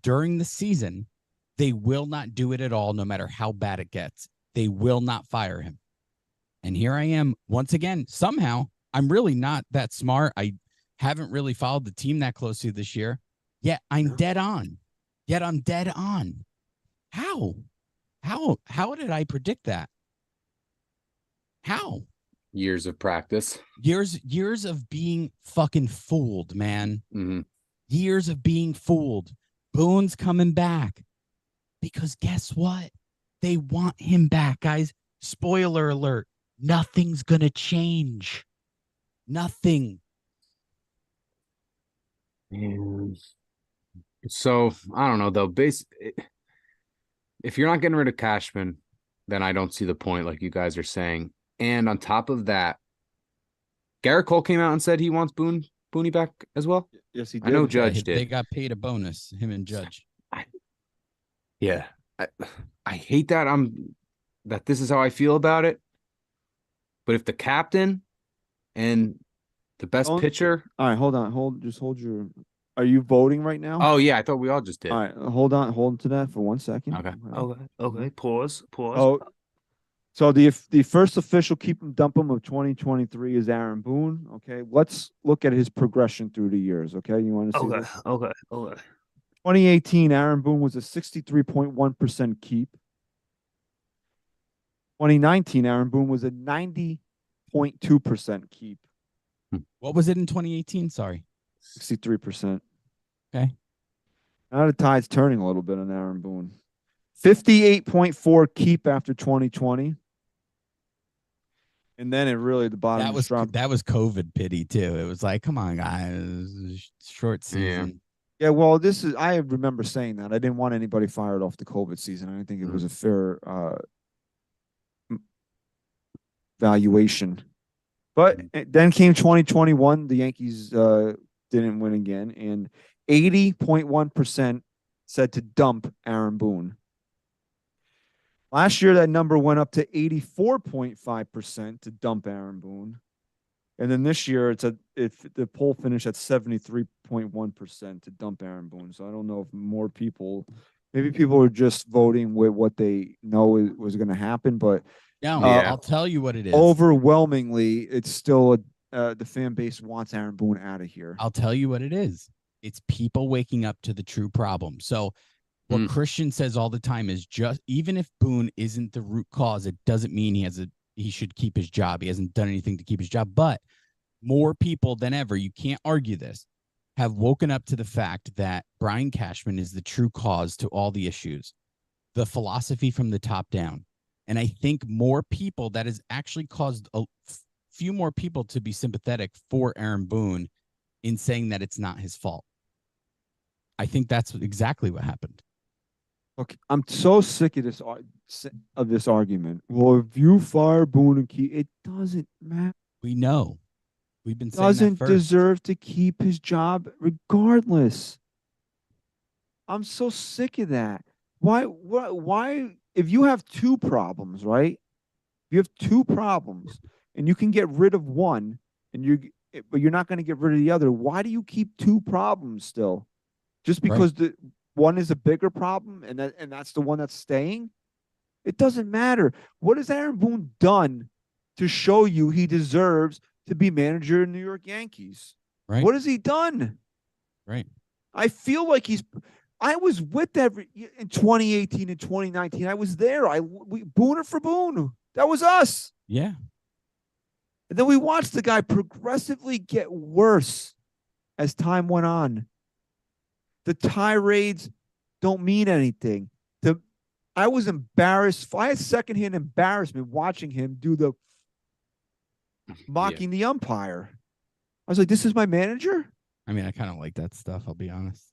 during the season, they will not do it at all, no matter how bad it gets. They will not fire him. And here I am once again. Somehow, I'm really not that smart. I haven't really followed the team that closely this year. Yet I'm dead on. How? How did I predict that? How? Years of practice. Years of being fucking fooled, man. Mm-hmm. Years of being fooled. Boone's coming back. Because guess what? They want him back, guys. Spoiler alert. Nothing's going to change. Nothing. And so, I don't know, though. If you're not getting rid of Cashman, then I don't see the point, like you guys are saying. And on top of that, Garrett Cole came out and said he wants Booney back as well. Yes, he did. I know Judge They did. got paid a bonus, him and Judge. I hate that this is how I feel about it. But if the captain and the best pitcher. All right, hold on. Just hold your. Are you voting right now? Oh, yeah. I thought we all just did. All right, hold to that for 1 second. Okay. Pause. Oh, so the first official keep him dump him of 2023 is Aaron Boone. Okay, let's look at his progression through the years. Okay, you want to see this? Okay. 2018, Aaron Boone was a 63.1% keep. 2019, Aaron Boone was a 90.2% keep. What was it in 2018? Sorry. 63%. Okay. Now the tide's turning a little bit on Aaron Boone. 58.4 keep after 2020. And then it really, the bottom dropped. That was COVID pity too. It was like, come on, guys, short season. Yeah, well, I remember saying that. I didn't want anybody fired off the COVID season. I didn't think it was a fair valuation. But then came 2021. The Yankees didn't win again. And 80.1% said to dump Aaron Boone. Last year, that number went up to 84.5% to dump Aaron Boone. And then this year, if the poll finished at 73.1% to dump Aaron Boone. So I don't know if maybe people are just voting with what they know was going to happen. But no, I'll tell you what it is. Overwhelmingly, it's still the fan base wants Aaron Boone out of here. I'll tell you what it is. It's people waking up to the true problem. So what Christian says all the time is just even if Boone isn't the root cause, it doesn't mean he should keep his job. He hasn't done anything to keep his job. But more people than ever, you can't argue this, have woken up to the fact that Brian Cashman is the true cause to all the issues, the philosophy from the top down. And I think more people, that has actually caused a few more people to be sympathetic for Aaron Boone in saying that it's not his fault. I think that's exactly what happened. Okay, I'm so sick of this argument. Well, if you fire Boone and keep, it doesn't matter. We know. We've been saying doesn't that first. deserve to keep his job regardless. I'm so sick of that. Why? If you have two problems, right? If you have two problems and you can get rid of one, but you're not going to get rid of the other. Why do you keep two problems still? Just because the one is a bigger problem and that's the one that's staying? It doesn't matter. What has Aaron Boone done to show you he deserves to be manager of the New York Yankees? Right. What has he done? Right. I feel like I was with in 2018 and 2019. I was there. Booner for Boone. That was us. Yeah. And then we watched the guy progressively get worse as time went on. The tirades don't mean anything. I was embarrassed. I had secondhand embarrassment watching him do the mocking the umpire. I was like, this is my manager? I mean, I kind of like that stuff, I'll be honest.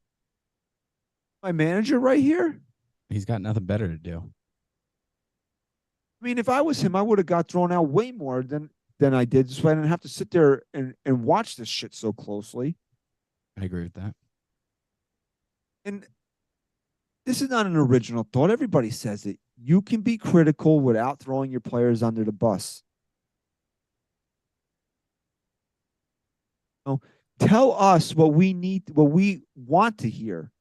My manager right here? He's got nothing better to do. I mean, if I was him, I would have got thrown out way more than I did, so I didn't have to sit there and watch this shit so closely. I agree with that. And this is not an original thought. Everybody says it. You can be critical without throwing your players under the bus. know, tell us what we need, what we want to hear.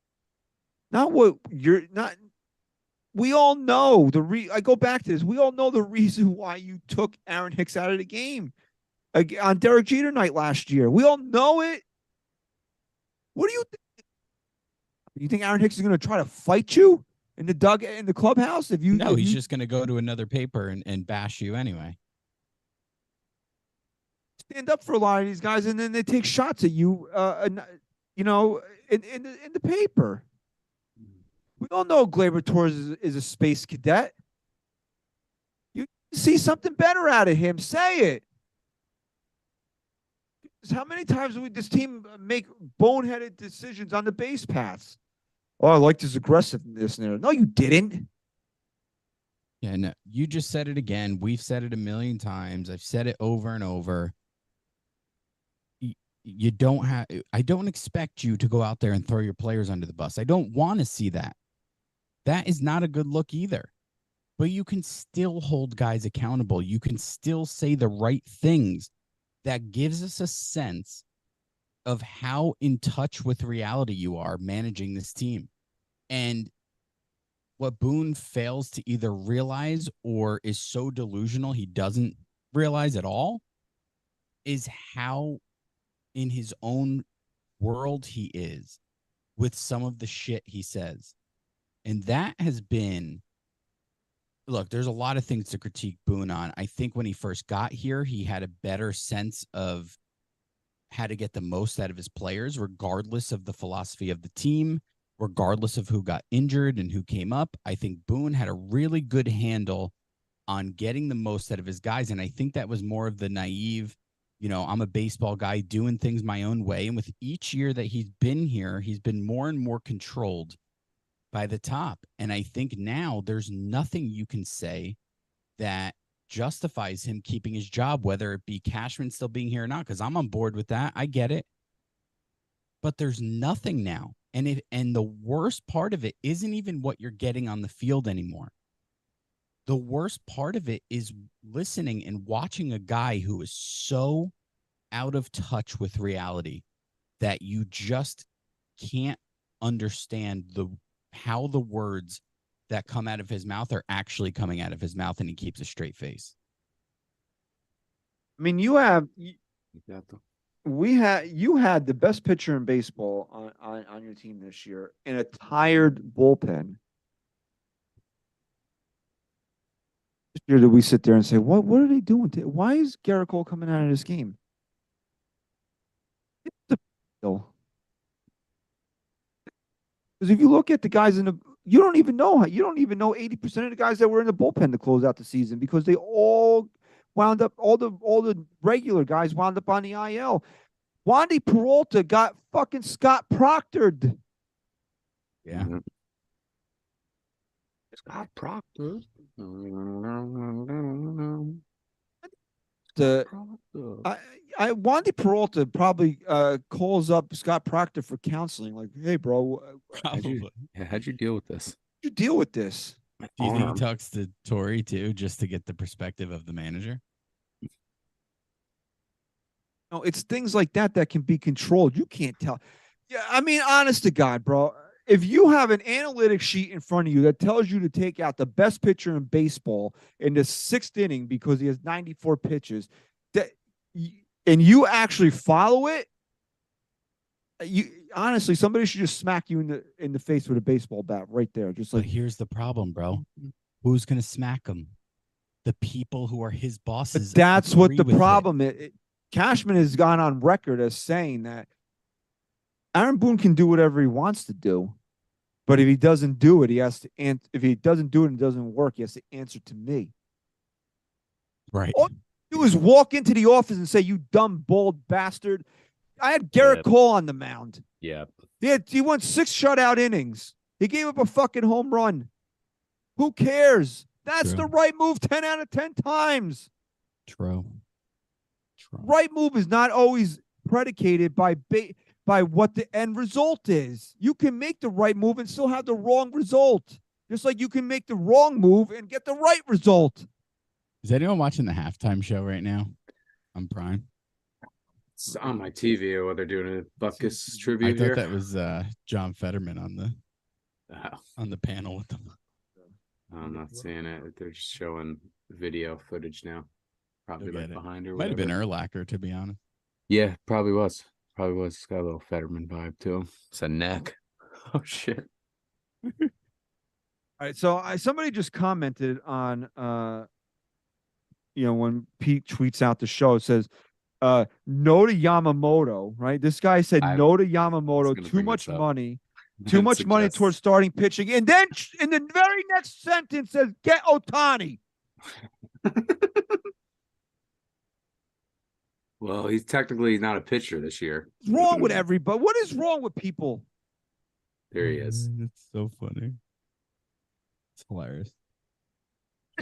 Not what you're not. We all know I go back to this. We all know the reason why you took Aaron Hicks out of the game on Derek Jeter night last year. We all know it. What do you think? You think Aaron Hicks is going to try to fight you in the clubhouse? No, he's just going to go to another paper and bash you anyway. Stand up for a lot of these guys, and then they take shots at you. In the paper. We all know Gleyber Torres is a space cadet. You see something better out of him, say it. How many times did this team make boneheaded decisions on the base paths? Oh, I like this aggressiveness there. No, you didn't. Yeah, no, you just said it again. We've said it a million times. I've said it over and over. You don't have. I don't expect you to go out there and throw your players under the bus. I don't want to see that. That is not a good look either. But you can still hold guys accountable. You can still say the right things. That gives us a sense of how in touch with reality you are managing this team. And what Boone fails to either realize or is so delusional he doesn't realize at all is how in his own world he is with some of the shit he says. And that has been, look, there's a lot of things to critique Boone on. I think when he first got here, he had a better sense of how to get the most out of his players, regardless of the philosophy of the team, regardless of who got injured and who came up. I think Boone had a really good handle on getting the most out of his guys. And I think that was more of the naive, I'm a baseball guy doing things my own way. And with each year that he's been here, he's been more and more controlled by the top. And I think now there's nothing you can say that justifies him keeping his job, whether it be Cashman still being here or not, because I'm on board with that. I get it. But there's nothing now. And the worst part of it isn't even what you're getting on the field anymore. The worst part of it is listening and watching a guy who is so out of touch with reality that you just can't understand how the words that come out of his mouth are actually coming out of his mouth, and he keeps a straight face. I mean, you had the best pitcher in baseball on your team this year in a tired bullpen. This year, did we sit there and say, what are they doing? Why is Gerrit Cole coming out of this game? Because if you look at the guys you don't even know 80% of the guys that were in the bullpen to close out the season, because they all wound up, all the regular guys wound up on the IL. Wandy Peralta got fucking Scott Proctored. Yeah. Mm-hmm. Scott Proctor. Wandy Peralta probably calls up Scott Proctor for counseling. Like, hey, bro, how'd you deal with this? You deal with this. Do you think he talks to Torrey too, just to get the perspective of the manager? No, it's things like that can be controlled. You can't tell. Yeah, I mean, honest to God, bro. If you have an analytic sheet in front of you that tells you to take out the best pitcher in baseball in the 6th inning because he has 94 pitches, and you actually follow it, honestly, somebody should just smack you in the face with a baseball bat right there. Just like, but here's the problem, bro. Who's gonna smack him? The people who are his bosses. But that's what the problem is. Cashman has gone on record as saying that Aaron Boone can do whatever he wants to do, but if he doesn't do it, he has to. And if he doesn't do it and it doesn't work, he has to answer to me. Right. All you do is walk into the office and say, "You dumb bald bastard." I had Gerrit Cole on the mound. Yeah. He went 6 shutout innings. He gave up a fucking home run. Who cares? That's the right move 10 out of 10 times. True. Right move is not always predicated by what the end result is. You can make the right move and still have the wrong result. Just like you can make the wrong move and get the right result. Is anyone watching the halftime show right now on Prime? It's on my TV while they're doing a Buckus I tribute thought here. that was John Fetterman Oh, on the panel with them. I'm not seeing it. They're just showing video footage now. Probably Go like get it. behind or Might have whatever. been Urlacher, to be honest. Yeah, probably was. Probably was. It's got a little Fetterman vibe to him. It's a neck. Oh shit. All right, so somebody just commented on when Pete tweets out the show, it says no to Yamamoto, right? This guy said no to Yamamoto, gonna too bring much this up. money, too That much money suggests- towards starting pitching. And then in the very next sentence says, get Otani. Well, he's technically not a pitcher this year. What's wrong with everybody? What is wrong with people? There he is. It's so funny. It's hilarious.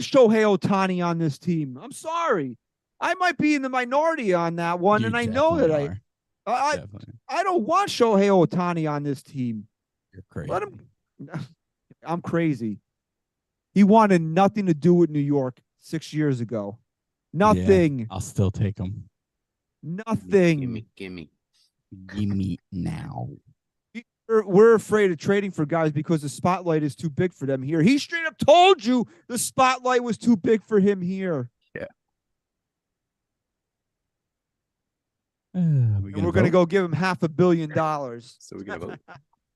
Shohei Otani on this team. I'm sorry. I might be in the minority on that one, You and I know that definitely are. Definitely. I don't want Shohei Otani on this team. You're crazy. Let him. I'm crazy. He wanted nothing to do with New York 6 years ago. Nothing. Yeah, I'll still take him. Nothing. Gimme. Give me now. We're afraid of trading for guys because the spotlight is too big for them here. He straight up told you the spotlight was too big for him here. Yeah. And we're going to go give him $500 million. So we got to vote.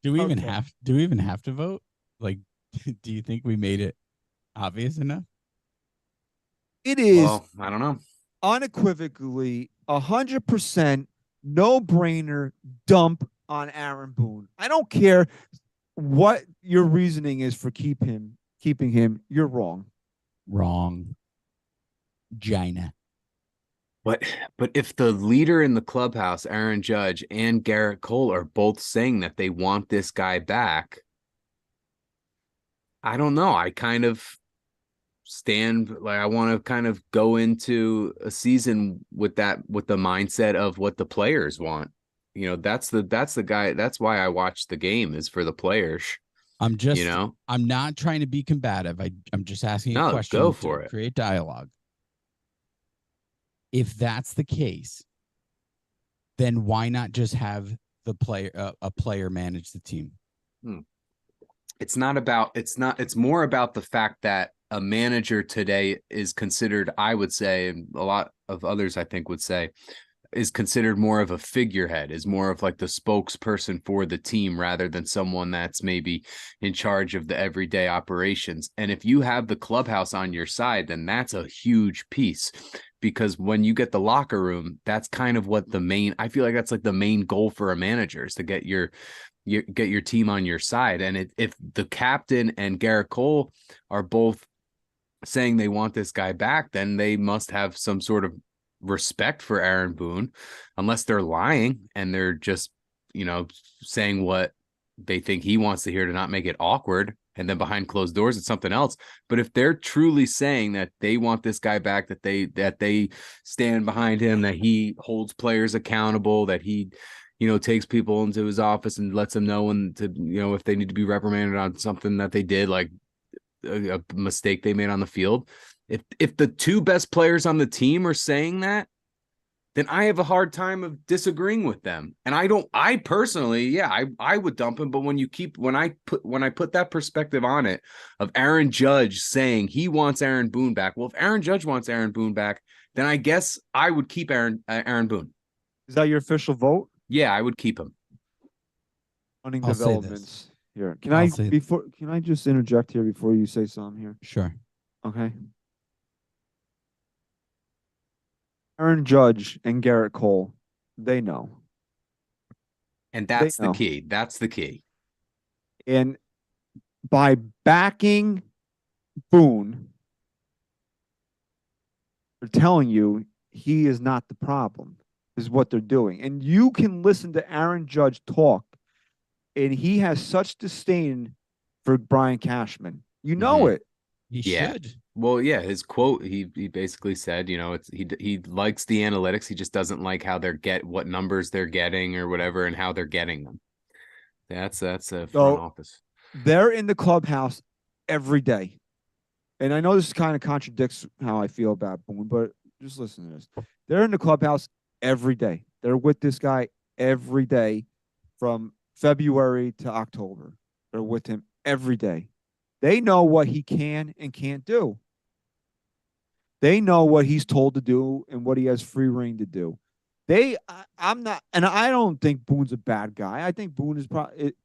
Do we even Okay. have? Do we even have to vote? Like, do you think we made it obvious enough? It is Well, I don't know. unequivocally 100% no-brainer dump on Aaron Boone. I don't care what your reasoning is for keeping him. You're wrong. Wrong. Gina. But if the leader in the clubhouse, Aaron Judge and Garrett Cole, are both saying that they want this guy back, I don't know. I kind of I want to kind of go into a season with the mindset of what the players want. That's the guy. That's why I watch the game, is for the players. I'm not trying to be combative. I'm just asking a question. Go for it. Create dialogue. If that's the case, then why not just have a player manage the team? It's more about the fact that a manager today is considered, I would say, and a lot of others I think would say, is considered more of a figurehead, is more of like the spokesperson for the team rather than someone that's maybe in charge of the everyday operations. And if you have the clubhouse on your side, then that's a huge piece, because when you get the locker room, that's kind of what I feel like that's like the main goal for a manager, is to get your team on your side. And if the captain and Garrett Cole are both saying they want this guy back, then they must have some sort of respect for Aaron Boone, unless they're lying and they're just, saying what they think he wants to hear to not make it awkward. And then behind closed doors, it's something else. But if they're truly saying that they want this guy back, that they stand behind him, that he holds players accountable, that he, takes people into his office and lets them know when to, if they need to be reprimanded on something that they did, like a mistake they made on the field. If the two best players on the team are saying that, then I have a hard time of disagreeing with them. And I personally, I would dump him. But when I put that perspective on it of Aaron Judge saying he wants Aaron Boone back. Well, if Aaron Judge wants Aaron Boone back, then I guess I would keep Aaron Boone. Is that your official vote? Yeah, I would keep him. Running I'll say developments here. Can I'll say- I just interject here before you say something here? Sure. Okay. Aaron Judge and Garrett Cole, they know. And that's the know. key. That's the key. And by backing Boone, they're telling you he is not the problem, is what they're doing. And you can listen to Aaron Judge talk, and he has such disdain for Brian Cashman. You know it. He Yeah. should. Well, yeah, his quote, he basically said, he likes the analytics. He just doesn't like how what numbers they're getting or whatever, and how they're getting them. That's a front office. They're in the clubhouse every day. And I know this kind of contradicts how I feel about Boone, but just listen to this. They're in the clubhouse every day. They're with this guy every day from February to October. They're with him every day. They know what he can and can't do. They know what he's told to do and what he has free reign to do. I'm not, and I don't think Boone's a bad guy. I think Boone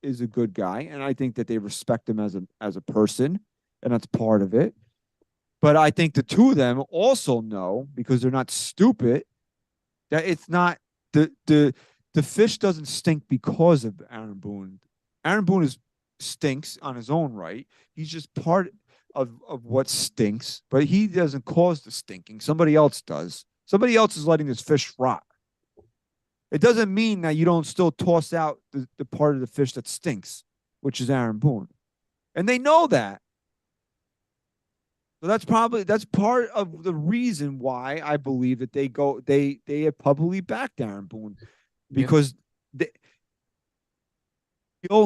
is a good guy, and I think that they respect him as a person, and that's part of it. But I think the two of them also know, because they're not stupid, that it's not the fish doesn't stink because of Aaron Boone. Aaron Boone stinks on his own right. He's just part of what stinks, but he doesn't cause the stinking. Somebody else does. Somebody else is letting this fish rot. It doesn't mean that you don't still toss out the part of the fish that stinks, which is Aaron Boone. And they know that. So that's part of the reason why I believe that they have publicly backed Aaron Boone, because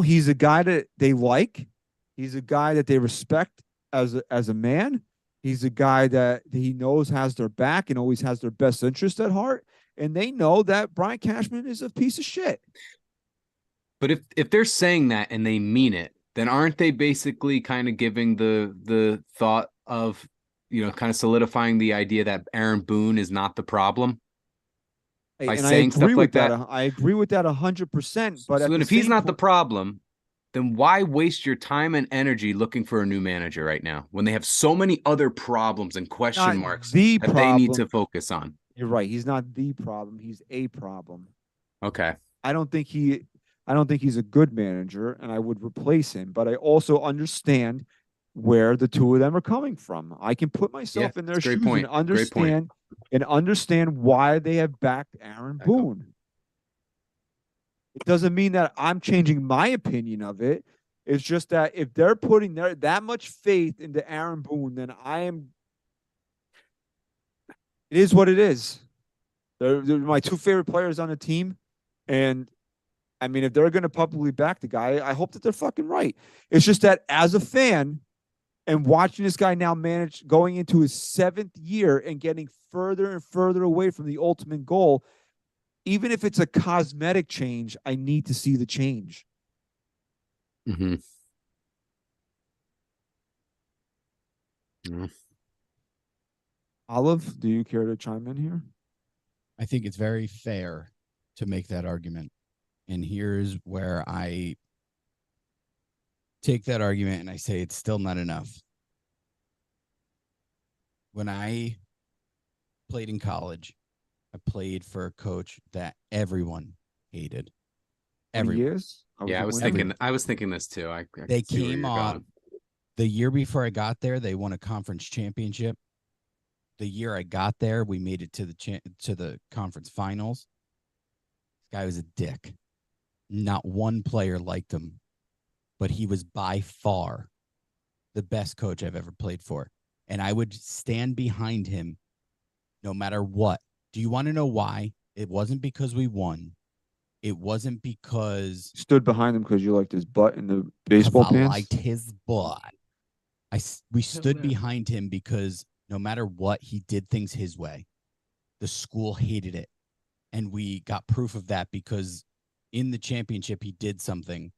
he's a guy that they like. He's a guy that they respect as a man. He's a guy that he knows has their back and always has their best interest at heart. And they know that Brian Cashman is a piece of shit. But if they're saying that and they mean it, then aren't they basically kind of giving the thought of, kind of solidifying the idea that Aaron Boone is not the problem? By and saying stuff like that. I agree with that 100%. But so then if he's not the problem, then why waste your time and energy looking for a new manager right now when they have so many other problems and question marks that they need to focus on? You're right. He's not the problem. He's a problem. Okay. I don't think he's a good manager, and I would replace him. But I also understand where the two of them are coming from. I can put myself in their shoes and understand why they have backed Aaron Boone. It doesn't mean that I'm changing my opinion of it. It's just that if they're putting that much faith into Aaron Boone, then it is what it is. They're my two favorite players on the team. And I mean, if they're going to publicly back the guy, I hope that they're fucking right. It's just that as a fan and watching this guy now manage going into his 7th year and getting further and further away from the ultimate goal, even if it's a cosmetic change, I need to see the change. Mm-hmm. Mm. Olive, do you care to chime in here? I think it's very fair to make that argument. And here's where I take that argument and I say it's still not enough. When I played in college, I played for a coach that everyone hated. Every years? I was thinking this too. They came on the year before I got there. They won a conference championship. The year I got there, we made it to the conference finals. This guy was a dick. Not one player liked him, but he was by far the best coach I've ever played for. And I would stand behind him no matter what. Do you want to know why? It wasn't because we won. It wasn't because... Stood behind him because you liked his butt in the baseball pants? I liked his butt. We stood behind him because no matter what, he did things his way. The school hated it. And we got proof of that because in the championship, he did something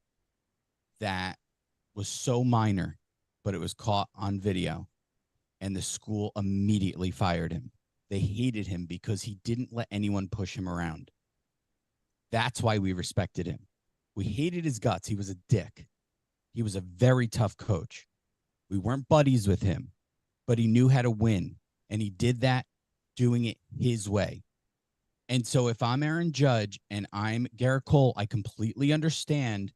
that was so minor, but it was caught on video. And the school immediately fired him. They hated him because he didn't let anyone push him around. That's why we respected him. We hated his guts. He was a dick. He was a very tough coach. We weren't buddies with him, but he knew how to win. And he did that doing it his way. And so if I'm Aaron Judge and I'm Garrett Cole, I completely understand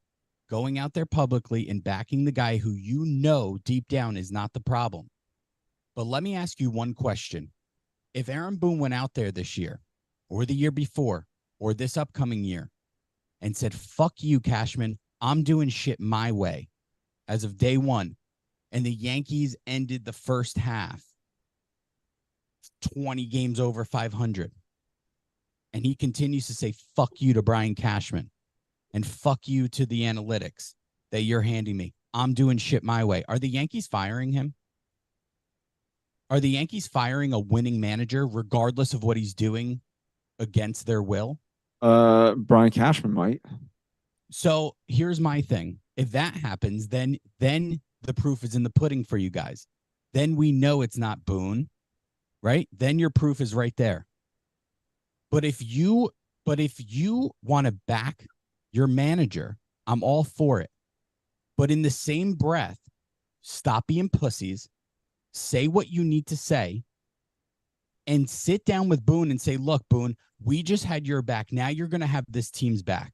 going out there publicly and backing the guy who you know deep down is not the problem. But let me ask you one question. If Aaron Boone went out there this year or the year before or this upcoming year and said, fuck you, Cashman, I'm doing shit my way as of day one, and the Yankees ended the first half 20 games over 500, and he continues to say fuck you to Brian Cashman and fuck you to the analytics that you're handing me, I'm doing shit my way, are the Yankees firing him? Are the Yankees firing a winning manager regardless of what he's doing against their will? Brian Cashman might. So here's my thing. If that happens, then the proof is in the pudding for you guys. Then we know it's not Boone, right? Then your proof is right there. But if you want to back your manager, I'm all for it. But in the same breath, stop being pussies, say what you need to say, and sit down with Boone and say, look, Boone, we just had your back. Now you're going to have this team's back.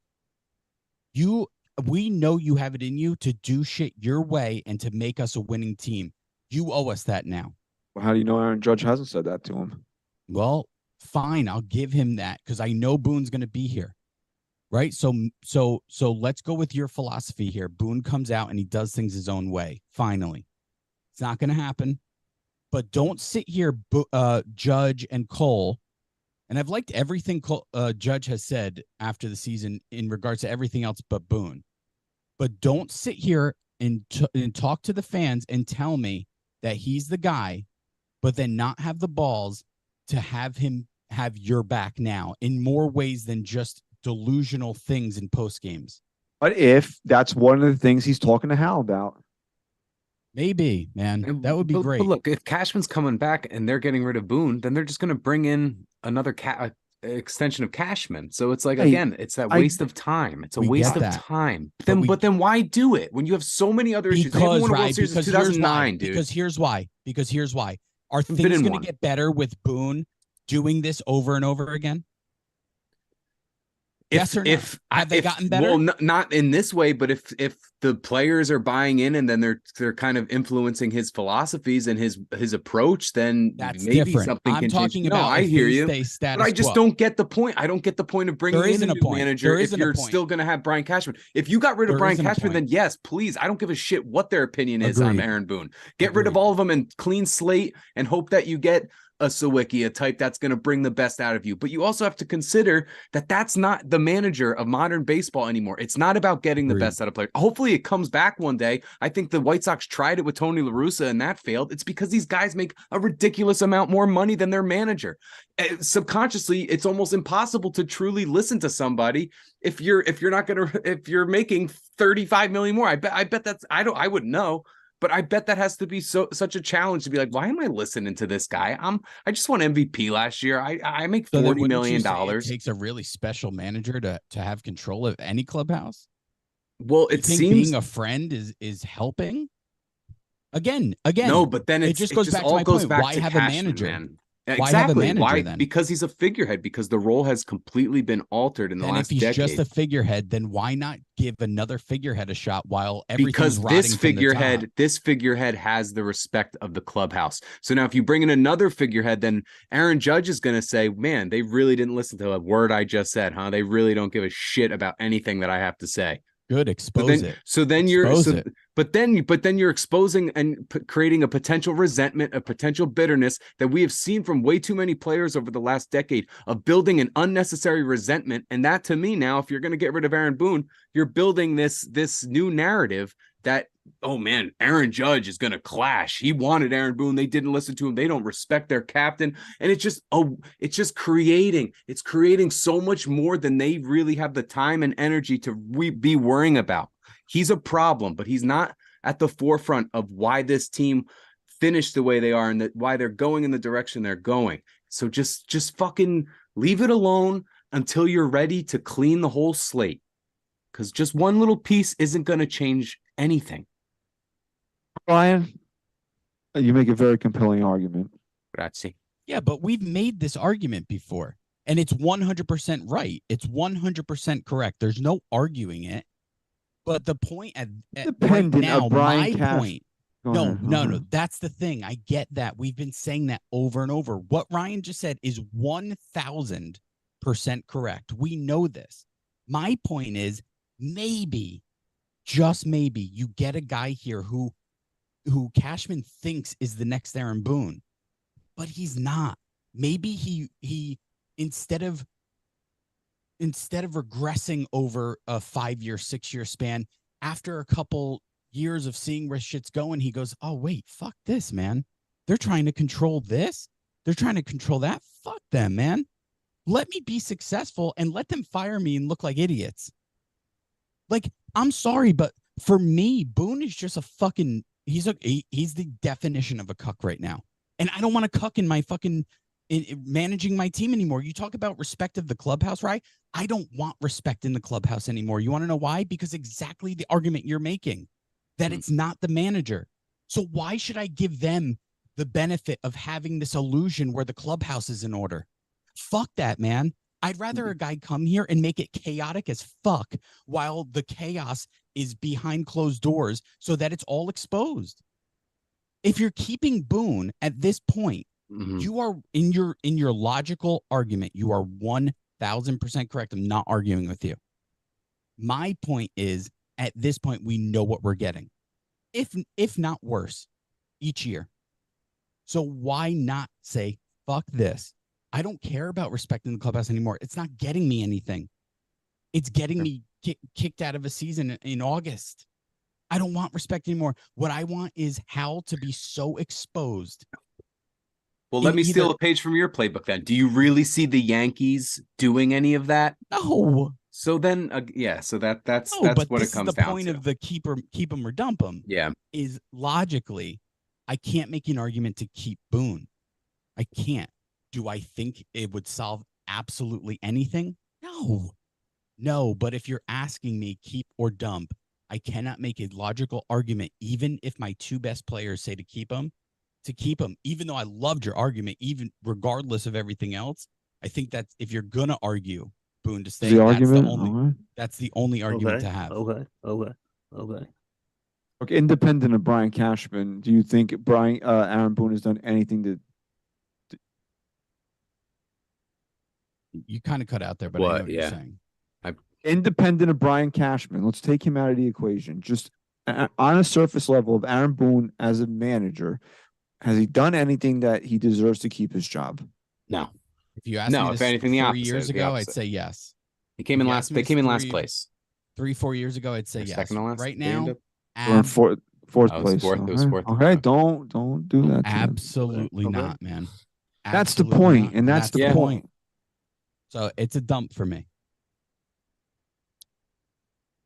We know you have it in you to do shit your way and to make us a winning team. You owe us that now. Well, how do you know Aaron Judge hasn't said that to him? Well, fine. I'll give him that because I know Boone's going to be here. Right. So let's go with your philosophy here. Boone comes out and he does things his own way. Finally, it's not going to happen. But don't sit here, Judge and Cole. And I've liked everything Judge has said after the season in regards to everything else but Boone. But don't sit here and talk to the fans and tell me that he's the guy, but then not have the balls to have him have your back now in more ways than just delusional things in post games. But if that's one of the things he's talking to Hal about. Maybe, man. That would be great. But look, if Cashman's coming back and they're getting rid of Boone, then they're just going to bring in another extension of Cashman. So it's like, again, it's that waste of time. It's a waste of time. But then why do it when you have so many other issues? Because, right, because 2009, dude. Because here's why. Are things going to get better with Boone doing this over and over again? Yes or no? Have they gotten better? Well, not in this way, but if the players are buying in and then they're kind of influencing his philosophies and his approach, then that's maybe different. something I'm can talking change. about. No, I hear you, but I just don't get the point. I don't get the point of bringing in a new manager if you're still going to have Brian Cashman. If you got rid of Brian Cashman, then yes, please. I don't give a shit what their opinion is on Aaron Boone. Get rid of all of them and clean slate and hope that you get a Sawicki, a type that's going to bring the best out of you. But you also have to consider that that's not the manager of modern baseball anymore. It's not about getting the best out of players. Hopefully it comes back one day. I think the White Sox tried it with Tony La Russa and that failed. It's because these guys make a ridiculous amount more money than their manager. Subconsciously, it's almost impossible to truly listen to somebody if you're making 35 million more. I bet that's, I wouldn't know. But I bet that has to be such a challenge to be like, why am I listening to this guy? I just won MVP last year. I make $40 million. It takes a really special manager to have control of any clubhouse. Well, it seems being a friend is helping. Again. No, but then it just goes back to my point. Why have a manager? Man. Why have a manager then? Because he's a figurehead, because the role has completely been altered in the last decade. If he's just a figurehead, then why not give another figurehead a shot while everything's rotting from the top? This figurehead has the respect of the clubhouse. So now if you bring in another figurehead, then Aaron Judge is going to say, man, they really didn't listen to a word I just said, huh? They really don't give a shit about anything that I have to say. Good, expose it. But then you're exposing and creating a potential resentment, a potential bitterness that we have seen from way too many players over the last decade of building an unnecessary resentment. And that, to me, now, if you're going to get rid of Aaron Boone, you're building this new narrative that, oh man, Aaron Judge is going to clash. He wanted Aaron Boone. They didn't listen to him. They don't respect their captain. And it's creating so much more than they really have the time and energy to be worrying about. He's a problem, but he's not at the forefront of why this team finished the way they are and why they're going in the direction they're going. So just fucking leave it alone until you're ready to clean the whole slate. Because just one little piece isn't going to change anything. Brian, you make a very compelling argument. Grazie. Yeah, but we've made this argument before, and it's 100% right. It's 100% correct. There's no arguing it. But the point right now, my point. No. That's the thing. I get that. We've been saying that over and over. What Ryan just said is 1,000% correct. We know this. My point is maybe, just maybe, you get a guy here who Cashman thinks is the next Aaron Boone, but he's not. Maybe he instead of regressing over a 5-year, 6-year span, after a couple years of seeing where shit's going, he goes, oh, wait, fuck this, man. They're trying to control this. They're trying to control that. Fuck them, man. Let me be successful and let them fire me and look like idiots. Like, I'm sorry, but for me, Boone is just a fucking, he's the definition of a cuck right now. And I don't want to cuck in my fucking managing my team anymore. You talk about respect of the clubhouse, right? I don't want respect in the clubhouse anymore. You want to know why? Because exactly the argument you're making, that it's not the manager. So why should I give them the benefit of having this illusion where the clubhouse is in order? Fuck that, man. I'd rather a guy come here and make it chaotic as fuck while the chaos is behind closed doors so that it's all exposed. If you're keeping Boone at this point, you are in your logical argument, you are 1000% correct. I'm not arguing with you. My point is, at this point, we know what we're getting, if not worse, each year. So why not say, fuck this? I don't care about respecting the clubhouse anymore. It's not getting me anything. It's getting me kicked out of a season in August. I don't want respect anymore. What I want is Hal to be so exposed. Well, let me steal a page from your playbook then. Do you really see the Yankees doing any of that? No. So then, so that's what it comes down to. The point of the keep them or dump them. Yeah, is logically, I can't make an argument to keep Boone. I can't. Do I think it would solve absolutely anything? No. But if you're asking me keep or dump, I cannot make a logical argument, even if my two best players say to keep them, even though I loved your argument, even regardless of everything else. I think that if you're going to argue Boone to stay, that's the only argument to have. Okay. Independent of Brian Cashman, do you think Aaron Boone has done anything to? You kind of cut out there, but I know what you're saying. Independent of Brian Cashman, let's take him out of the equation. Just on a surface level of Aaron Boone as a manager, has he done anything that he deserves to keep his job? No. If you asked me this 3 years ago, I'd say yes. He came in last. They came in last place. 3-4 years ago, I'd say yes. Second to last. Right now, fourth place. It was fourth. Okay, don't do that. Absolutely not, man. That's the point, and that's the point. So it's a dump for me.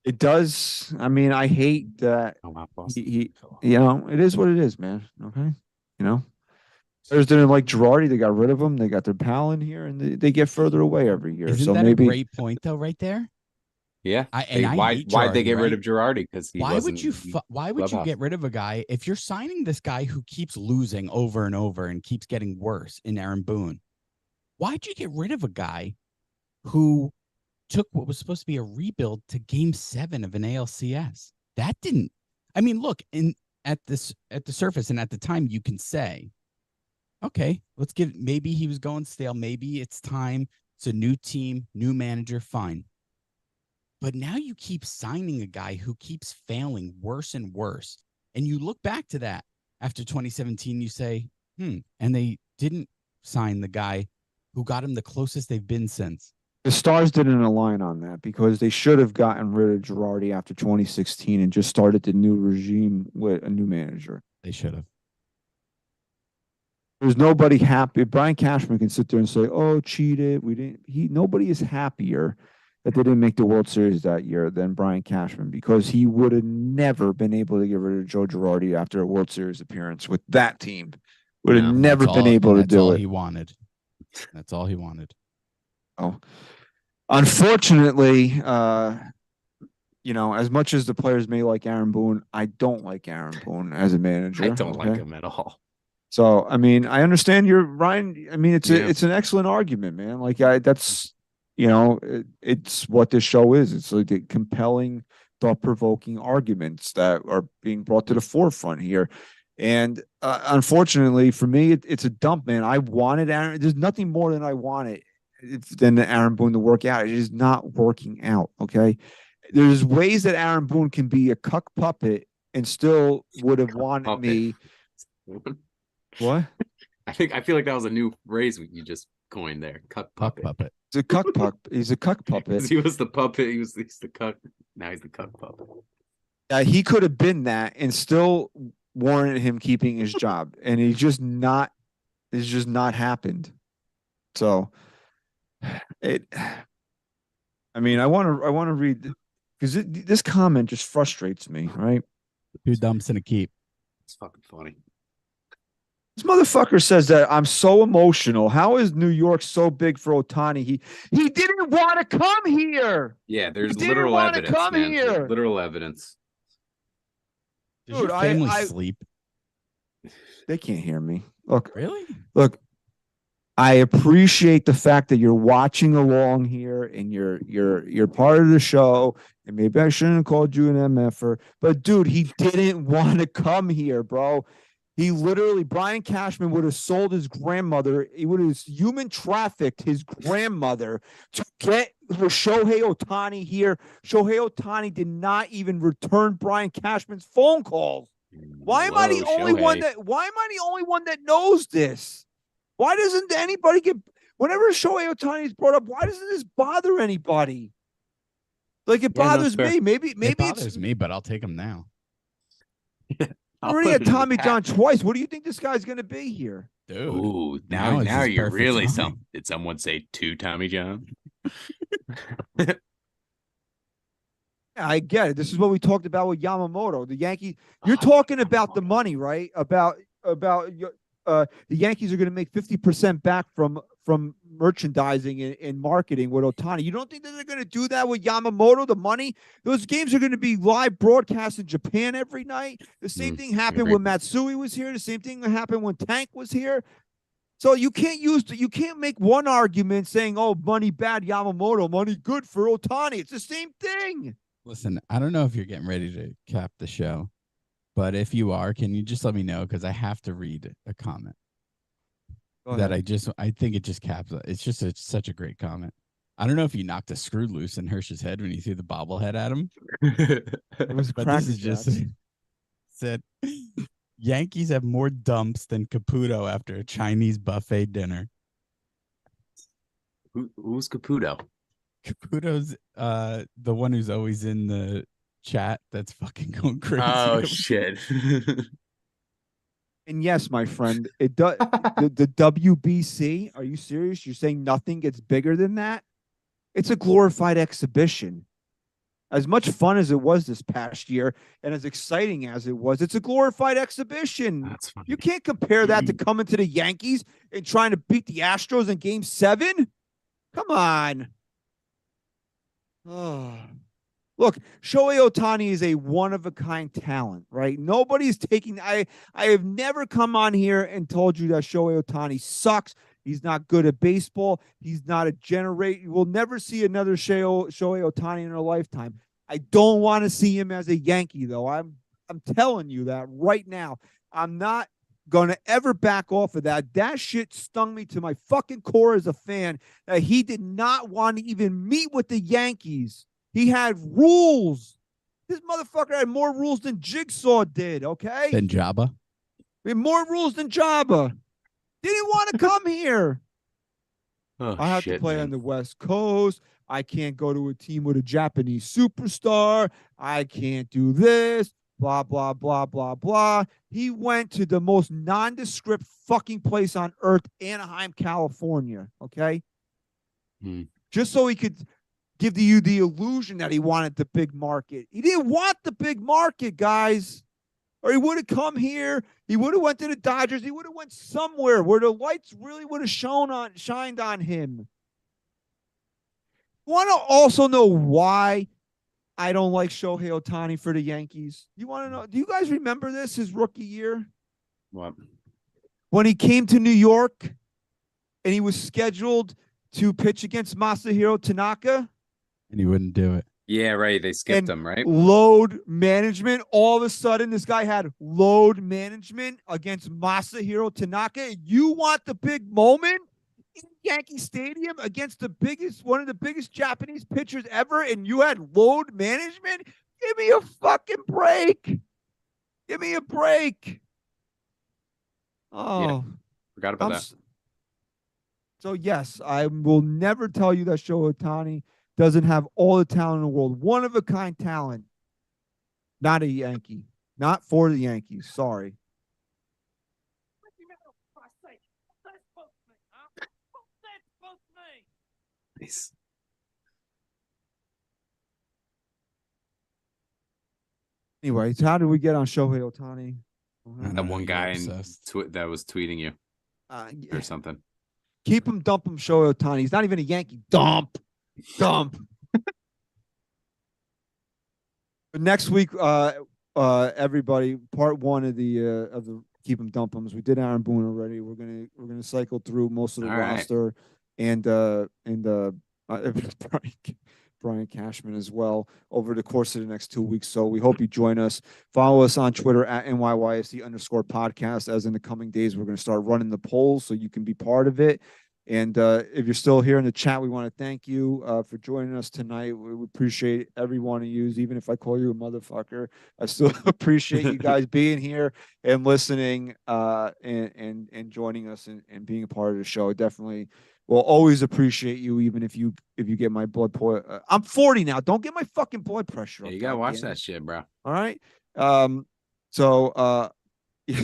It does. I mean, I hate that he it is what it is, man. Okay. Players didn't like Girardi. They got rid of him. They got their pal in here, and they get further away every year. Isn't so that maybe a great point, though, right there? Yeah. Why'd they get rid of Girardi? Because why would you get rid of a guy if you're signing this guy who keeps losing over and over and keeps getting worse in Aaron Boone? Why'd you get rid of a guy who took what was supposed to be a rebuild to Game 7 of an ALCS? That didn't. I mean, look, at the surface and at the time, you can say, okay, maybe he was going stale. Maybe it's time. It's a new team, new manager. Fine. But now you keep signing a guy who keeps failing worse and worse. And you look back to that after 2017, you say, and they didn't sign the guy who got him the closest they've been since. The stars didn't align on that because they should have gotten rid of Girardi after 2016 and just started the new regime with a new manager. They should have. There's nobody happy. Brian Cashman can sit there and say, "Oh, cheated. We didn't." Nobody is happier that they didn't make the World Series that year than Brian Cashman because he would have never been able to get rid of Joe Girardi after a World Series appearance with that team. Would have never been able to do it. That's all he wanted. That's all he wanted. Oh, unfortunately, as much as the players may like Aaron Boone, I don't like Aaron Boone as a manager. I don't like him at all. So, I mean, I understand Ryan. I mean, it's an excellent argument, man. Like it's what this show is. It's like the compelling, thought-provoking arguments that are being brought to the forefront here. And unfortunately for me, it's a dump, man. I wanted Aaron. There's nothing more than I wanted than Aaron Boone to work out. It is not working out. Okay. There's ways that Aaron Boone can be a cuck puppet and still would have wanted me. What? I feel like that was a new phrase you just coined there. Cuck puppet. He's a cuck puppet. He's a cuck puppet. He was the puppet. He's the cuck. Now he's the cuck puppet. He could have been that and still warranted him keeping his job, and it's just not happened. So, It. I mean, I want to read because this comment just frustrates me. Right? Two dumps and a keep. It's fucking funny. This motherfucker says that I'm so emotional. How is New York so big for Otani? He didn't want to come here. Yeah, there's didn't literal wanna evidence, come man. here. Literal evidence. Does Dude, your family I sleep? they can't hear me. Look, Really? look. I appreciate the fact that you're watching along here and you're part of the show. And maybe I shouldn't have called you an MFer, but dude, he didn't want to come here, bro. He literally, Brian Cashman would have sold his grandmother. He would have human trafficked his grandmother to get Shohei Otani here. Shohei Otani did not even return Brian Cashman's phone calls. Why am I the only one that knows this? Why doesn't anybody get, whenever Shohei Otani is brought up, why doesn't this bother anybody? Like it bothers me. Maybe It bothers it's me, but I'll take him now. I already had Tommy John twice. What do you think this guy's going to be here? Dude. Ooh, now is now his you're perfect really time. some. Did someone say two Tommy John? Yeah, I get it. This is what we talked about with Yamamoto. The Yankees. You're talking about the money, right? About the Yankees are going to make 50% back from merchandising and marketing with Otani. You don't think that they're going to do that with Yamamoto? The money, those games are going to be live broadcast in Japan every night. The same thing happened when Matsui was here. The same thing happened when Tank was here. So you can't make one argument saying, "Oh, money bad, Yamamoto, money good for Otani." It's the same thing. Listen, I don't know if you're getting ready to cap the show, but if you are, can you just let me know? Because I have to read a comment that I think it just caps it. It's just such a great comment. I don't know if you knocked a screw loose in Hirsch's head when you threw the bobblehead at him. It was But this is just said Yankees have more dumps than Caputo after a Chinese buffet dinner. Who's Caputo? Caputo's the one who's always in the chat that's fucking going crazy. Oh shit. And yes, my friend, it does. the WBC. Are you serious? You're saying nothing gets bigger than that? It's a glorified exhibition. As much fun as it was this past year, and as exciting as it was, it's a glorified exhibition. That's funny. You can't compare that to coming to the Yankees and trying to beat the Astros in Game 7. Come on. Oh. Look, Shohei Otani is a one-of-a-kind talent, right? Nobody's taking... I have never come on here and told you that Shohei Otani sucks. He's not good at baseball. He's not a generate. We'll never see another Shohei Otani in our lifetime. I don't want to see him as a Yankee, though. I'm telling you that right now. I'm not going to ever back off of that. That shit stung me to my fucking core as a fan that he did not want to even meet with the Yankees. He had rules. This motherfucker had more rules than Jigsaw did, okay? Than Jabba? He had more rules than Jabba. Didn't want to come here. Oh, I have to play on the West Coast. I can't go to a team with a Japanese superstar. I can't do this. Blah, blah, blah, blah, blah. He went to the most nondescript fucking place on earth, Anaheim, California, okay? Just so he could give you the illusion that he wanted the big market. He didn't want the big market, guys. Or he would have come here. He would have went to the Dodgers. He would have went somewhere where the lights really would have shined on him. Want to also know why I don't like Shohei Otani for the Yankees? You want to know? Do you guys remember this, his rookie year? What? When he came to New York and he was scheduled to pitch against Masahiro Tanaka. And he wouldn't do it. Yeah, right. They skipped him, right? Load management. All of a sudden, this guy had load management against Masahiro Tanaka. You want the big moment in Yankee Stadium against one of the biggest Japanese pitchers ever, and you had load management? Give me a fucking break. Give me a break. Oh, yeah, forgot about that. So yes, I will never tell you that Shohei Otani doesn't have all the talent in the world. One of a kind talent. Not a Yankee. Not for the Yankees. Sorry. Nice. Anyway, how did we get on Shohei Otani? That one you're guy obsessed. that was tweeting you Yeah. or something. Keep him, dump him, Shohei Otani. He's not even a Yankee. Dump. But next week, everybody, part one of the keep him, dump him. We did Aaron Boone already. We're gonna cycle through most of the All right. roster and Brian Cashman as well over the course of the next 2 weeks. So we hope you join us. Follow us on Twitter at NYYST_podcast. As in the coming days, we're going to start running the polls so you can be part of it. And if you're still here in the chat, we want to thank you for joining us tonight. We appreciate every one of you. Even if I call you a motherfucker, I still appreciate you guys being here and listening and joining us and being a part of the show. Definitely. Will always appreciate you, even if you get my blood pressure. I'm 40 now. Don't get my fucking blood pressure up. Yeah, you gotta watch that shit, bro. All right. So we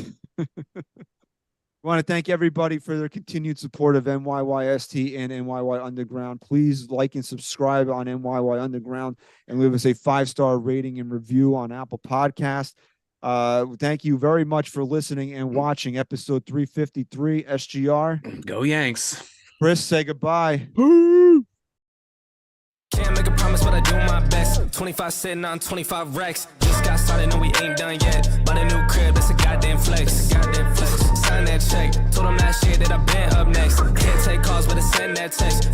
want to thank everybody for their continued support of NYYST and NYY Underground. Please like and subscribe on NYY Underground and leave us a 5-star rating and review on Apple Podcasts. Thank you very much for listening and watching episode 353 SGR. Go Yanks. Chris, say goodbye. Can't make a promise, but I do my best. 25 sitting on 25 racks. Just got started, no, we ain't done yet. Bought a new crib, that's a goddamn flex. Sign that check. Told them last year that I been up next. Can't take calls, but I send that text.